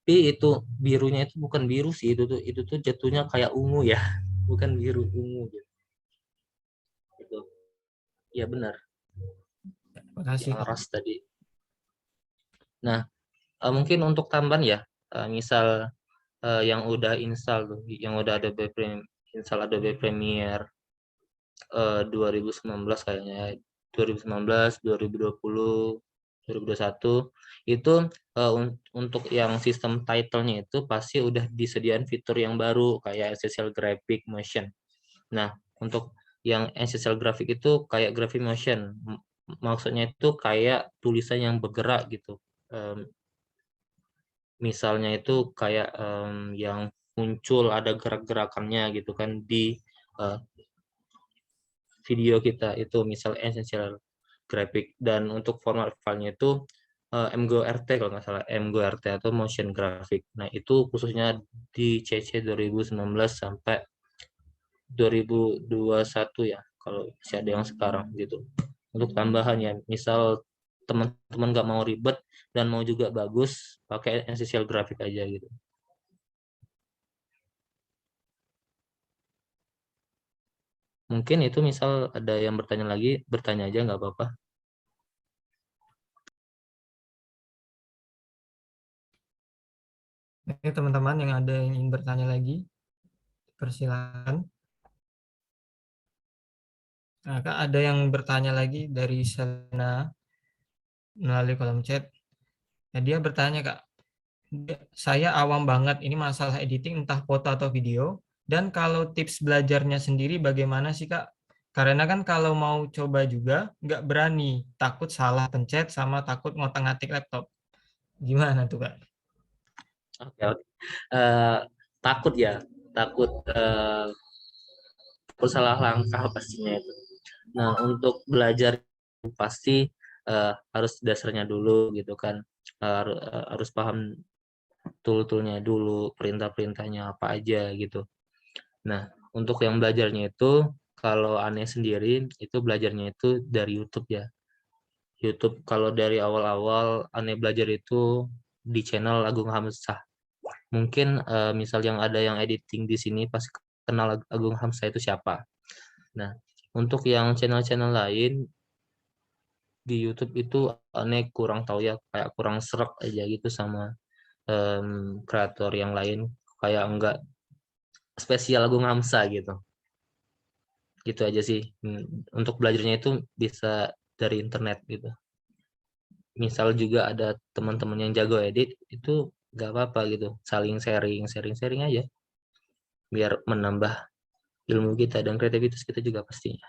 Tapi itu birunya itu bukan biru sih, itu tuh jatuhnya kayak ungu ya, bukan biru, ungu gitu. Itu. Ya benar, Terima kasih, yang Kak. ras tadi. Nah, mungkin untuk tambahan ya, misal yang udah install tuh, yang udah install Adobe Premiere 2019 kayaknya, 2019, 2020, 2021 itu untuk yang sistem title-nya itu pasti udah disediakan fitur yang baru kayak Essential Graphic Motion. Nah, untuk yang Essential Graphic itu kayak Graphic Motion, maksudnya itu kayak tulisan yang bergerak gitu. misalnya itu kayak yang muncul ada gerak-gerakannya gitu kan di video kita, itu misal essential graphic. Dan untuk format filenya itu MGRT kalau nggak salah, MGRT atau motion graphic. Nah itu khususnya di CC 2019 sampai 2021 ya, kalau masih ada yang sekarang gitu. Untuk tambahannya, misal teman-teman nggak mau ribet dan mau juga bagus, pakai essential graphic aja gitu. Mungkin itu, misal ada yang bertanya lagi, bertanya aja nggak apa-apa. Ini teman-teman yang ada yang ingin bertanya lagi, persilakan. Nah, Kak, ada yang bertanya lagi dari Selena melalui kolom chat. Nah, dia bertanya, Kak, saya awam banget ini masalah editing entah foto atau video, dan kalau tips belajarnya sendiri bagaimana sih, Kak? Karena kan kalau mau coba juga nggak berani, takut salah pencet sama takut ngotak-ngatik laptop. Gimana tuh, Kak? Oke, oke. Takut ya, takut salah langkah pastinya itu. Nah, untuk belajar pasti harus dasarnya dulu gitu kan. Harus paham tool-toolnya dulu, perintah-perintahnya apa aja gitu. Nah, untuk yang belajarnya itu, kalau aneh sendiri itu belajarnya itu dari YouTube ya. YouTube, kalau dari awal-awal aneh belajar itu di channel Agung Hamzah. Mungkin misal yang ada yang editing di sini pasti kenal Agung Hamzah itu siapa. Nah, untuk yang channel-channel lain di YouTube itu aneh kurang tahu ya, kayak kurang serak aja gitu sama kreator yang lain, kayak enggak spesial Agung Hamzah gitu. Gitu aja sih. Untuk belajarnya itu bisa dari internet gitu. Misal juga ada teman-teman yang jago edit, itu nggak apa-apa gitu. Saling sharing aja. Biar menambah ilmu kita dan kreativitas kita juga pastinya.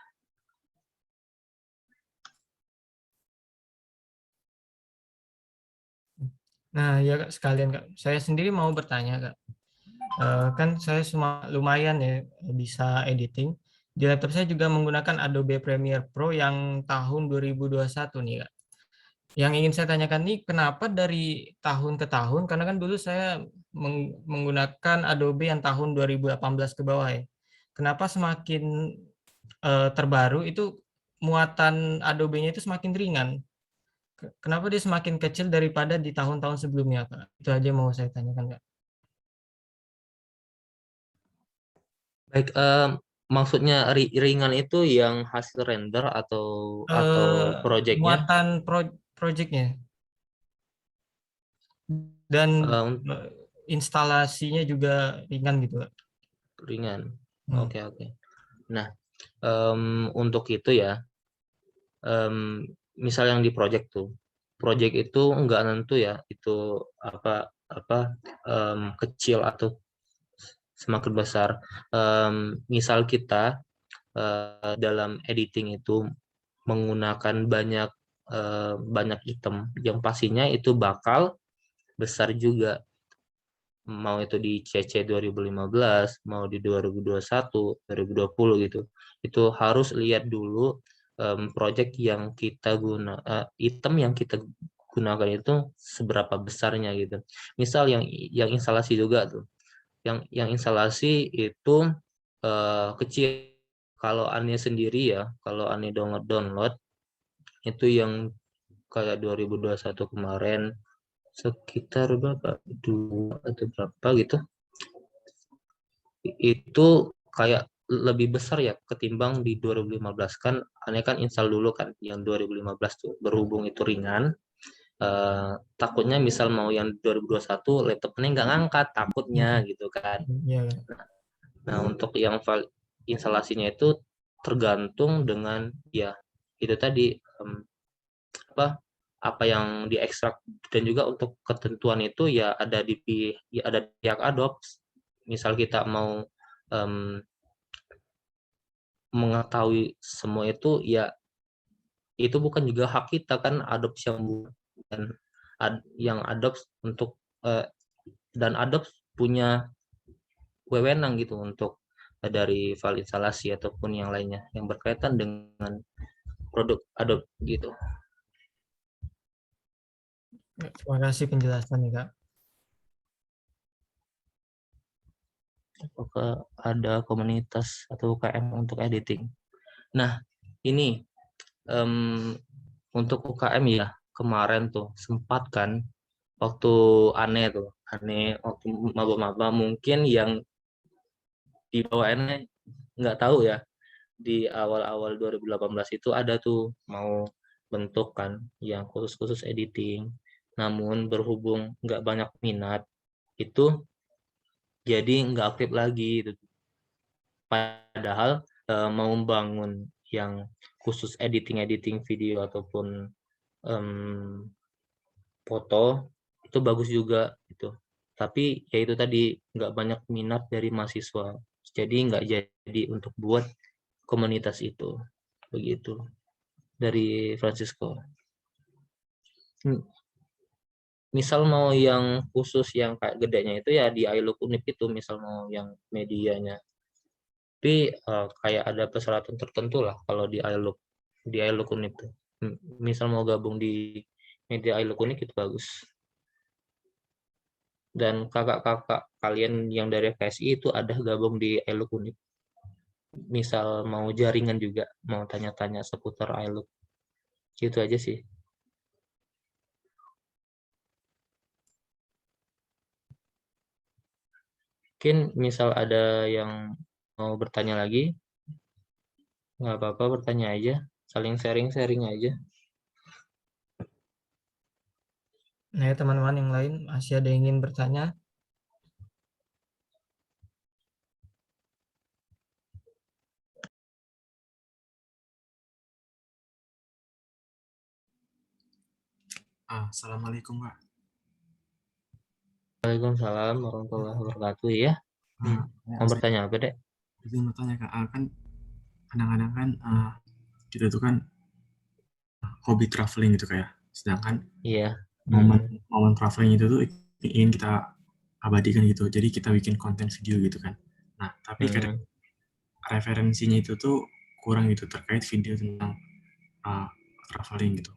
Nah, ya Kak, sekalian Kak, saya sendiri mau bertanya Kak. Kan saya lumayan ya bisa editing. Di laptop saya juga menggunakan Adobe Premiere Pro yang tahun 2021 nih Kak. Yang ingin saya tanyakan nih, kenapa dari tahun ke tahun? Karena kan dulu saya menggunakan Adobe yang tahun 2018 ke bawah ya. Kenapa semakin terbaru itu muatan Adobe-nya itu semakin ringan? Kenapa dia semakin kecil daripada di tahun-tahun sebelumnya, Kak? Itu aja mau saya tanyakan, Kak. Baik, maksudnya ringan itu yang hasil render atau Eh, projectnya? muatan projectnya dan Eh, instalasinya juga ringan gitu, Kak. Ringan. Hmm. Oke, oke. Nah, untuk itu ya, misal yang di project itu enggak nentu ya, itu apa kecil atau semakin besar. Misal kita dalam editing itu menggunakan banyak item, yang pastinya itu bakal besar juga. Mau itu di CC 2015, mau di 2021, 2020 gitu. Itu harus lihat dulu project yang kita item yang kita gunakan itu seberapa besarnya gitu. Misal yang instalasi juga tuh. Yang instalasi itu kecil. Kalau Ane sendiri ya, kalau Ane download itu yang kayak 2021 kemarin sekitar berapa? 2 atau berapa gitu. Itu kayak lebih besar ya ketimbang di 2015. Kan Ane kan install dulu kan yang 2015 tuh, berhubung itu ringan. Takutnya misal mau yang 2021 laptopnya nggak ngangkat, takutnya Hmm. gitu kan. Iya, Kak. Nah, untuk yang instalasinya itu tergantung dengan ya itu tadi apa yang diekstrak, dan juga untuk ketentuan itu ya ada di pihak Adobe. Misal kita mau mengetahui semua itu ya, itu bukan juga hak kita kan, Adobe yang buat, dan yang Adobe untuk dan Adobe punya wewenang gitu untuk dari file instalasi ataupun yang lainnya yang berkaitan dengan produk Adobe gitu. Terima kasih penjelasannya, Kak. Apakah ada komunitas atau UKM untuk editing? Nah, ini untuk UKM ya, kemarin tuh sempat kan waktu aneh waktu maba-maba mungkin yang di bawahnya nggak tahu ya, di awal-awal 2018 itu ada tuh mau bentuk kan yang khusus-khusus editing, namun berhubung nggak banyak minat itu jadi nggak aktif lagi gitu. Padahal mau membangun yang khusus editing video ataupun foto itu bagus juga gitu. Tapi ya itu tadi nggak banyak minat dari mahasiswa, jadi nggak jadi untuk buat komunitas itu. Begitu dari Francisco. Misal mau yang khusus yang kayak gedenya itu ya di iLook Unip itu, misal mau yang medianya. Tapi kayak ada persyaratan tertentu lah kalau di iLook Unip tuh. Misal mau gabung di media iLook Unip itu bagus. Dan kakak-kakak kalian yang dari FSI itu ada gabung di iLook Unip. Misal mau jaringan juga, mau tanya-tanya seputar iLook. Gitu aja sih. Mungkin misal ada yang mau bertanya lagi, nggak apa-apa, bertanya aja, saling sharing aja. Nah, ya, teman-teman yang lain masih ada yang ingin bertanya? Assalamualaikum, Kak. Waalaikumsalam warahmatullahi wabarakatuh ya. Mau bertanya apa, Dek? Izin bertanya, Kak. Kan kadang-kadang kan kita tuh kan hobi traveling gitu kayak. Sedangkan Iya. momen traveling itu tuh ingin kita abadikan gitu. Jadi kita bikin konten video gitu kan. Nah, tapi kadang referensinya itu tuh kurang gitu terkait video tentang traveling gitu.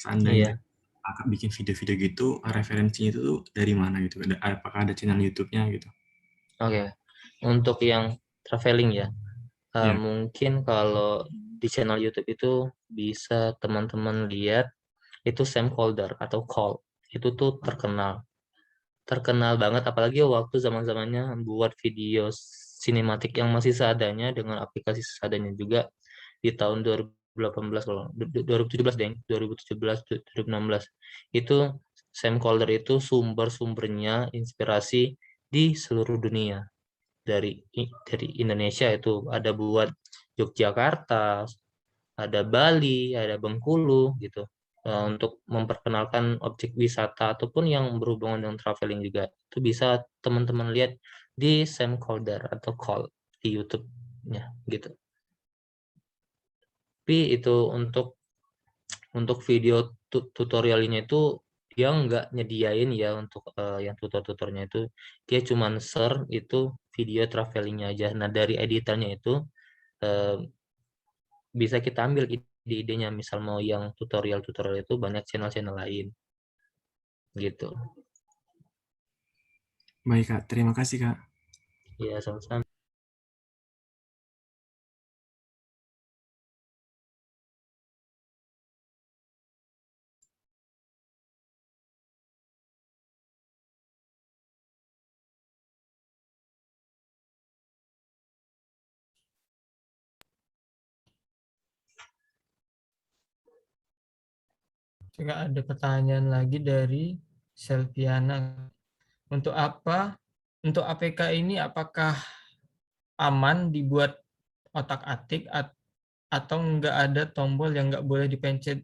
Seandainya Kakak bikin video-video gitu, referensinya itu tuh dari mana gitu? Apakah ada channel YouTube-nya gitu? Oke. Untuk yang traveling ya, mungkin kalau di channel YouTube itu bisa teman-teman lihat itu Sam Kolder atau Call. Itu tuh terkenal banget, apalagi waktu zaman-zamannya buat video sinematik yang masih seadanya dengan aplikasi seadanya juga di tahun 2018 kalau 2017 deh, 2017 2016 itu Sam Kolder itu sumbernya inspirasi di seluruh dunia, dari Indonesia itu ada buat Yogyakarta, ada Bali, ada Bengkulu gitu. Untuk memperkenalkan objek wisata ataupun yang berhubungan dengan traveling juga itu bisa teman-teman lihat di Sam Kolder atau Call di YouTube-nya gitu. Tapi itu untuk video tutorialnya itu dia nggak nyediain ya untuk yang tutor-tutornya itu, dia cuman share itu video travelingnya aja. Nah dari editornya itu bisa kita ambil ide-idenya, misal mau yang tutorial itu banyak channel-channel lain gitu. Baik, Kak. Terima kasih, Kak. Ya, sama-sama. Jika ada pertanyaan lagi dari Selviana. Untuk APK ini apakah aman dibuat otak-atik atau nggak ada tombol yang nggak boleh dipencet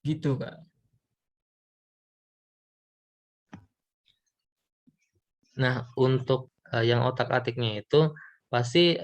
gitu, Kak? Nah, untuk yang otak-atiknya itu pasti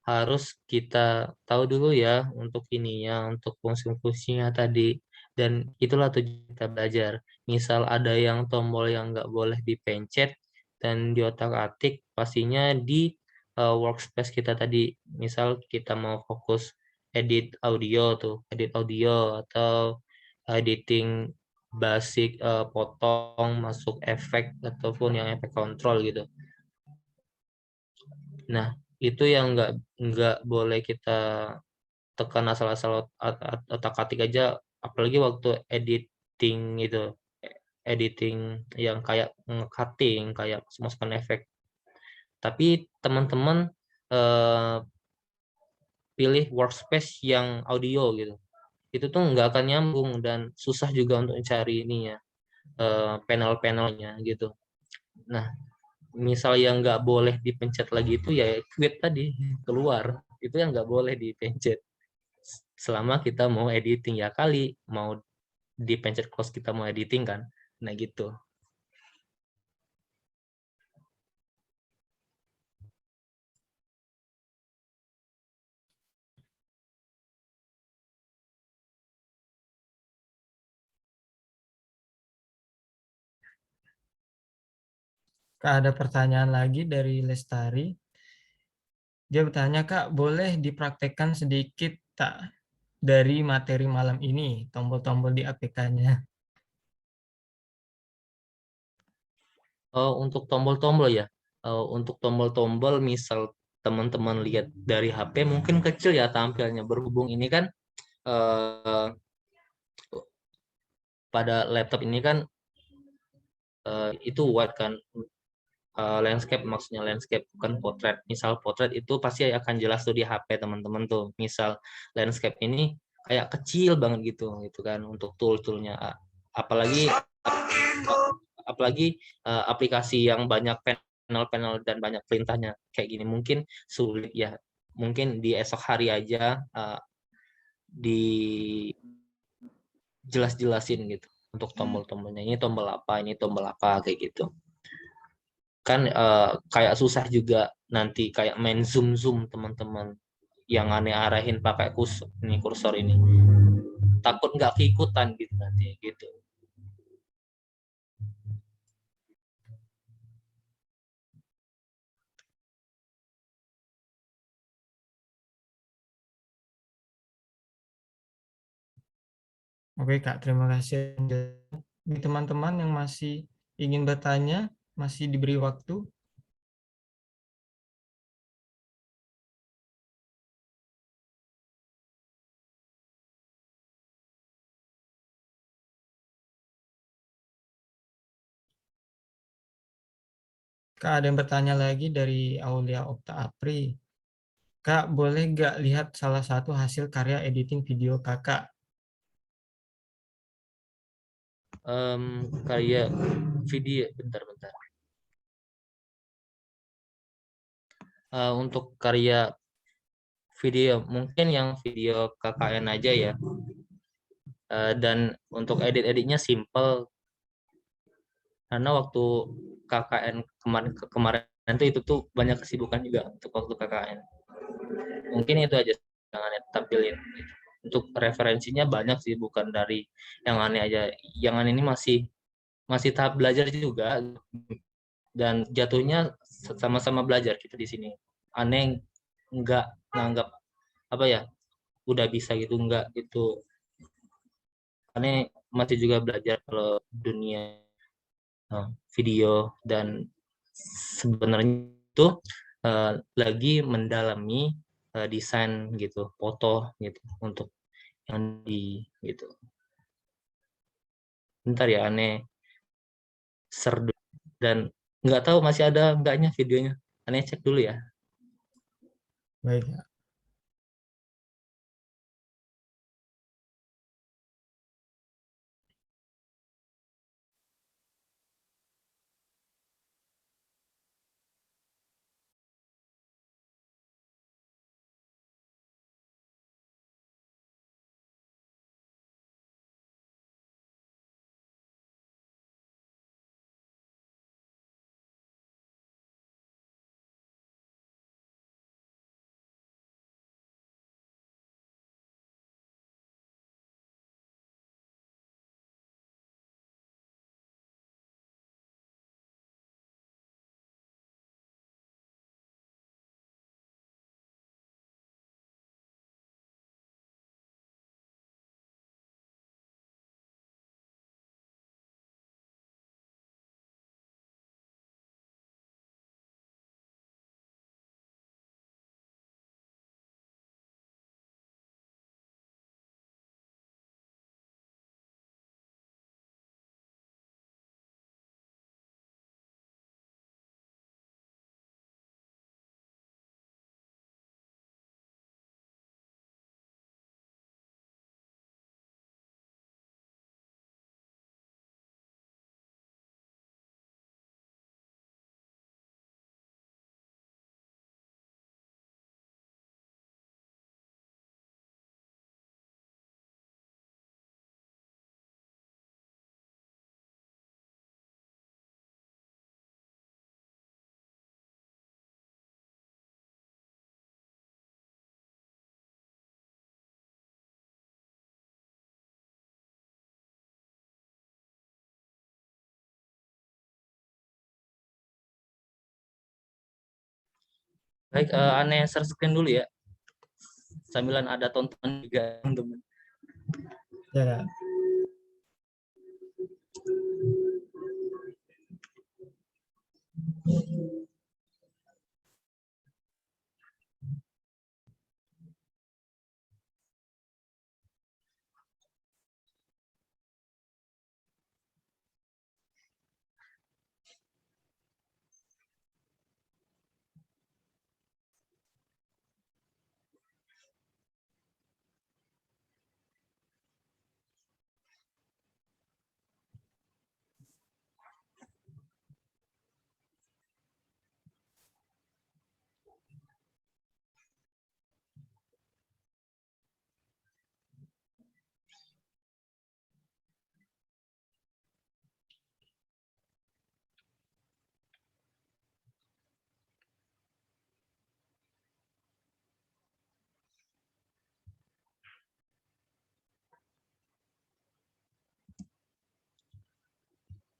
harus kita tahu dulu ya untuk ininya, untuk fungsi-fungsinya tadi. Dan itulah tujuan kita belajar. Misal ada yang tombol yang nggak boleh dipencet dan diotak-atik, pastinya di workspace kita tadi. Misal kita mau fokus edit audio tuh, edit audio atau editing basic, potong, masuk efek ataupun yang efek kontrol gitu. Nah, itu yang nggak boleh kita tekan asal-asal otak-atik aja, apalagi waktu editing itu, editing yang kayak nge-cutting, kayak masukkan efek. Tapi teman-teman eh, pilih workspace yang audio gitu. Itu tuh nggak akan nyambung dan susah juga untuk cari ininya, panel-panelnya gitu. Nah, misal yang nggak boleh dipencet lagi itu ya quit tadi, keluar. Itu yang nggak boleh dipencet. Selama kita mau editing ya kali, mau dipencet close kita mau editing kan. Nah gitu. Kak, ada pertanyaan lagi dari Lestari. Dia bertanya, Kak, boleh dipraktekkan sedikit tak dari materi malam ini, tombol-tombol di APK-nya? Untuk tombol-tombol ya. Untuk tombol-tombol misal teman-teman lihat dari HP mungkin kecil ya tampilnya, berhubung ini kan eh, pada laptop ini kan itu wide kan, landscape maksudnya landscape bukan potret. Misal potret itu pasti akan jelas tuh di HP teman-teman tuh. Misal landscape ini kayak kecil banget gitu kan untuk tool-toolnya. Apalagi apalagi aplikasi yang banyak panel-panel dan banyak perintahnya kayak gini mungkin sulit ya. Mungkin di esok hari aja dijelas-jelasin gitu untuk tombol-tombolnya. Ini tombol apa, ini tombol apa kayak gitu. Kan kayak susah juga nanti kayak main zoom teman-teman yang aneh arahin pakai kursor ini, takut nggak keikutan gitu nanti gitu. Oke, Kak, terima kasih. Bagi teman-teman yang masih ingin bertanya, masih diberi waktu. Kak, ada yang bertanya lagi dari Aulia Okta Apri. Kak, boleh nggak lihat salah satu hasil karya editing video kakak? Kayak video bentar-bentar. Untuk karya video mungkin yang video KKN aja ya. Dan untuk edit-editnya simple karena waktu KKN kemarin tuh itu tuh banyak kesibukan juga untuk waktu KKN. Mungkin itu aja yang aneh tampilin. Untuk referensinya banyak sih, bukan dari yang aneh aja. Yang aneh ini masih tahap belajar juga dan jatuhnya sama-sama belajar kita di sini. Aneh nggak nganggap apa ya udah bisa gitu, nggak gitu. Aneh masih juga belajar kalau dunia video dan sebenarnya itu lagi mendalami desain gitu, foto gitu untuk yang di gitu. Bentar ya, aneh serdu dan nggak tahu masih ada enggaknya videonya. Aneh cek dulu ya. Baik, Kak. Baik, Ane share screen dulu ya. Sambilan ada tontonan juga, teman-teman. Ya, Kak.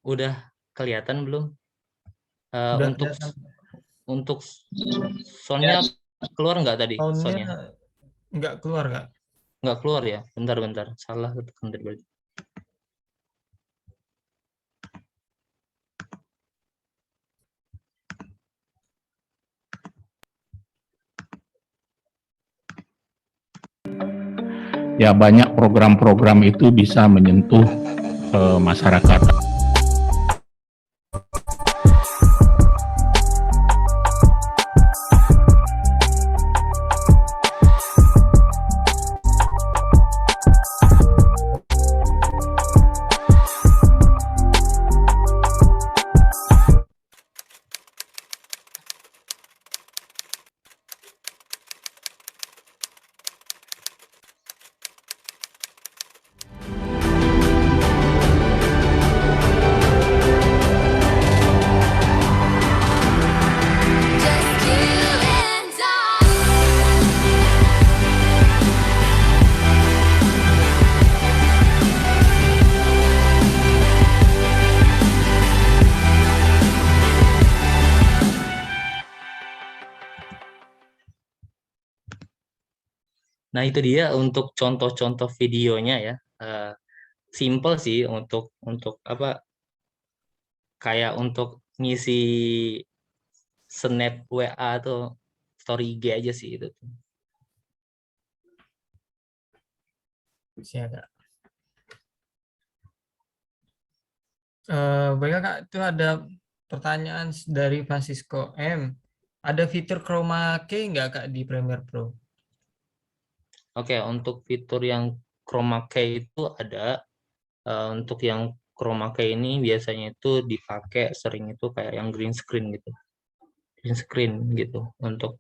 Udah kelihatan belum? Udah Untuk kelihatan. soundnya keluar nggak tadi? Soundnya Soundnya nggak keluar, Kak. nggak keluar ya? Bentar, salah tekan tadi berarti. Ya banyak program-program itu bisa menyentuh masyarakat. Nah, itu dia untuk contoh-contoh videonya ya. Simple sih untuk apa? Kayak untuk ngisi snap WA atau story IG aja sih itu. Ya, Kak. Baiklah, Kak, itu ada pertanyaan dari Francisco M. Ada fitur chroma key nggak, Kak, di Premiere Pro? Oke, untuk fitur yang chroma key itu ada. Untuk yang chroma key ini biasanya itu dipakai sering itu kayak yang green screen gitu. Green screen gitu untuk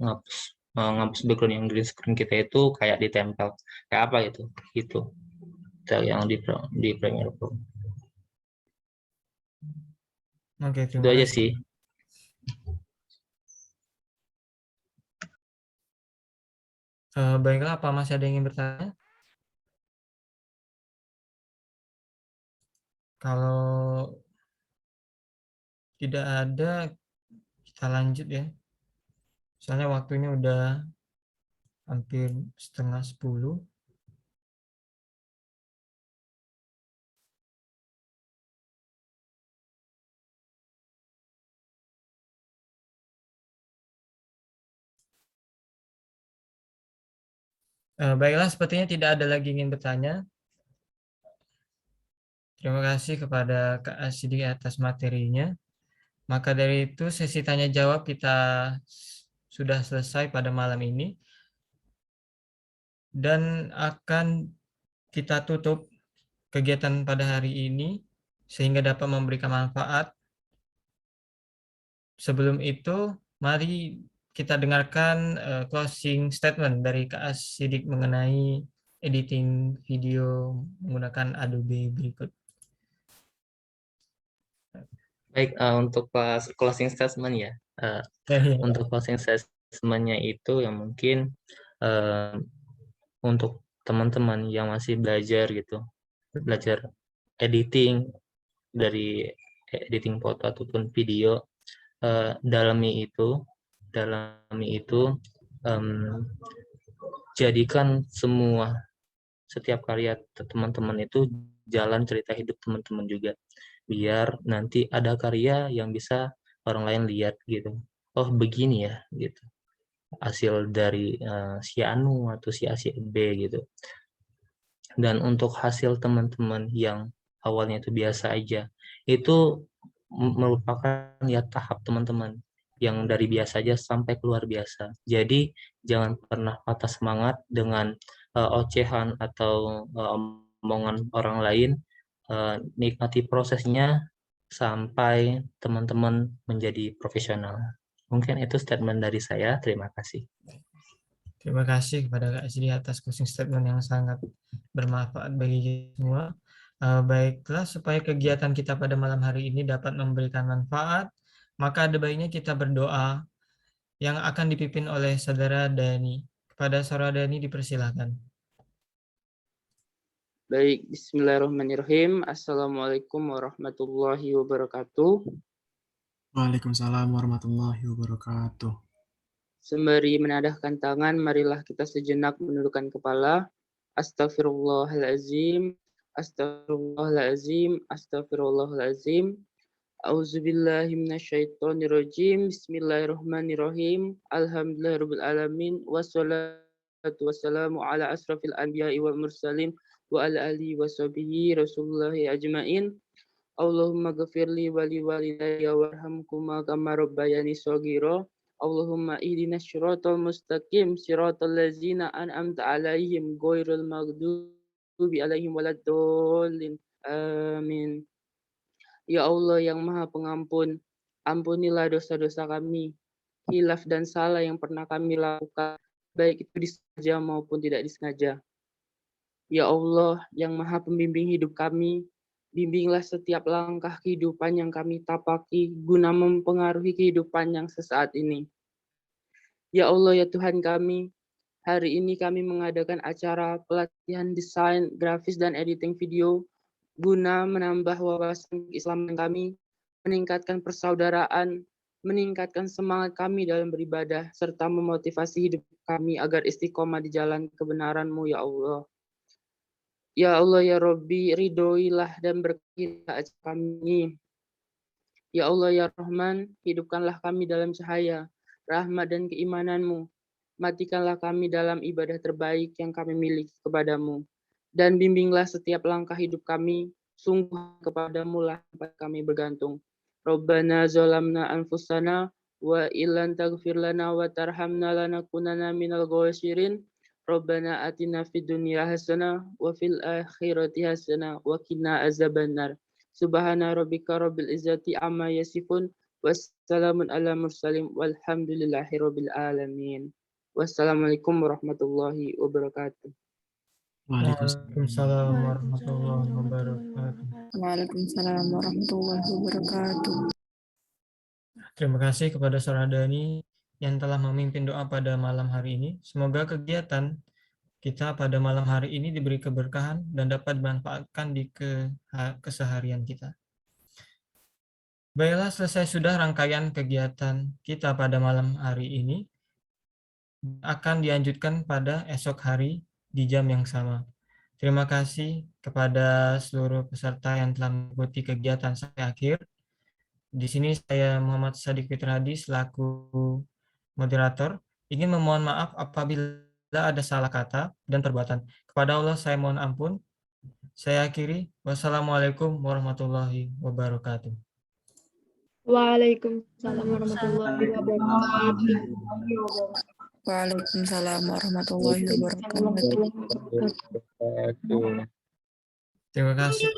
ngapus background yang green screen kita itu kayak ditempel. Kayak apa gitu? Gitu. Yang di Premiere Pro. Oke, Itu terima aja kasih. sih. Baiklah, apa masih ada yang ingin bertanya? Kalau tidak ada, kita lanjut ya. Soalnya waktunya udah hampir 9:30. Baiklah, sepertinya tidak ada lagi yang ingin bertanya. Terima kasih kepada Kak Asidi atas materinya. Maka dari itu sesi tanya jawab kita sudah selesai pada malam ini dan akan kita tutup kegiatan pada hari ini sehingga dapat memberikan manfaat. Sebelum itu, mari kita dengarkan closing statement dari Kak Asidik mengenai editing video menggunakan Adobe berikut. Baik, untuk closing statement ya. Untuk closing statement-nya itu yang mungkin untuk teman-teman yang masih belajar gitu, belajar editing dari editing foto ataupun video, dalami itu, dalami itu, jadikan setiap karya teman-teman itu jalan cerita hidup teman-teman juga, biar nanti ada karya yang bisa orang lain lihat gitu, oh begini ya gitu hasil dari si Anu atau si A si B gitu. Dan untuk hasil teman-teman yang awalnya itu biasa aja, itu merupakan ya tahap teman-teman yang dari biasa aja sampai luar biasa. Jadi jangan pernah patah semangat dengan ocehan atau omongan orang lain. Nikmati prosesnya sampai teman-teman menjadi profesional. Mungkin itu statement dari saya. Terima kasih. Terima kasih kepada Kak Sidi atas closing statement yang sangat bermanfaat bagi kita semua. Baiklah, supaya kegiatan kita pada malam hari ini dapat memberikan manfaat, maka ada baiknya kita berdoa yang akan dipimpin oleh Saudara Dani. Kepada Saudara Dani dipersilakan. Baik, bismillahirrahmanirrahim. Assalamualaikum warahmatullahi wabarakatuh. Waalaikumsalam warahmatullahi wabarakatuh. Sembari menadahkan tangan, marilah kita sejenak menundukkan kepala. Astaghfirullahalazim, astaghfirullahalazim, astaghfirullahalazim. Auzubillahi minasyaitonirrajim. Bismillahirrahmanirrahim. Alhamdulillahirabbil alamin. Wassalatu wassalamu ala asrafil anbiya'i wal mursalin wa ala alihi washabihi rasulullahi ajmain. Allahumma ghafirli wali walidayya warhamhuma kama rabbayani shaghira. Allahumma ihdinas siratal mustaqim siratal ladzina an'amta 'alaihim ghairil maghdubi 'alaihim waladdallin. Amin. Ya Allah yang Maha Pengampun, ampunilah dosa-dosa kami, hilaf dan salah yang pernah kami lakukan, baik itu disengaja maupun tidak disengaja. Ya Allah yang Maha Pembimbing hidup kami, bimbinglah setiap langkah kehidupan yang kami tapaki guna mempengaruhi kehidupan yang sesaat ini. Ya Allah ya Tuhan kami, hari ini kami mengadakan acara pelatihan desain, grafis, dan editing video guna menambah wawasan keislaman kami, meningkatkan persaudaraan, meningkatkan semangat kami dalam beribadah, serta memotivasi hidup kami agar istiqomah di jalan kebenaran-Mu ya Allah. Ya Allah ya Rabbi, ridhoilah dan berkahilah acara kami. Ya Allah ya Rahman, hidupkanlah kami dalam cahaya, rahmat dan keimanan-Mu. Matikanlah kami dalam ibadah terbaik yang kami miliki kepadamu. Dan bimbinglah setiap langkah hidup kami, sungguh kepadamu lah tempat kami bergantung. Rabbana zalamna anfusana, wa illan taghfir lana wa tarhamna lanakunanna minal khasirin. Rabbana atina fid dunya hasanah wa fil akhirati hasanah wa qina azabannar. Subhana rabbika rabbil izzati amma yasifun wassalamun ala mursalin walhamdulillahi rabbil alamin. Wassalamualaikum warahmatullahi wabarakatuh. Waalaikumsalam warahmatullahi wabarakatuh. Waalaikumsalam warahmatullahi wabarakatuh. Terima kasih kepada Saudara Dani yang telah memimpin doa pada malam hari ini. Semoga kegiatan kita pada malam hari ini diberi keberkahan dan dapat dimanfaatkan di keseharian kita. Baiklah, selesai sudah rangkaian kegiatan kita pada malam hari ini. Akan dilanjutkan pada esok hari di jam yang sama. Terima kasih kepada seluruh peserta yang telah mengikuti kegiatan sampai akhir. Di sini saya Muhammad Sadiq Fitradi selaku moderator ingin memohon maaf apabila ada salah kata dan perbuatan. Kepada Allah saya mohon ampun. Saya akhiri. Wassalamualaikum warahmatullahi wabarakatuh. Waalaikumsalam warahmatullahi wabarakatuh. Waalaikumsalam warahmatullahi wabarakatuh. Terima kasih.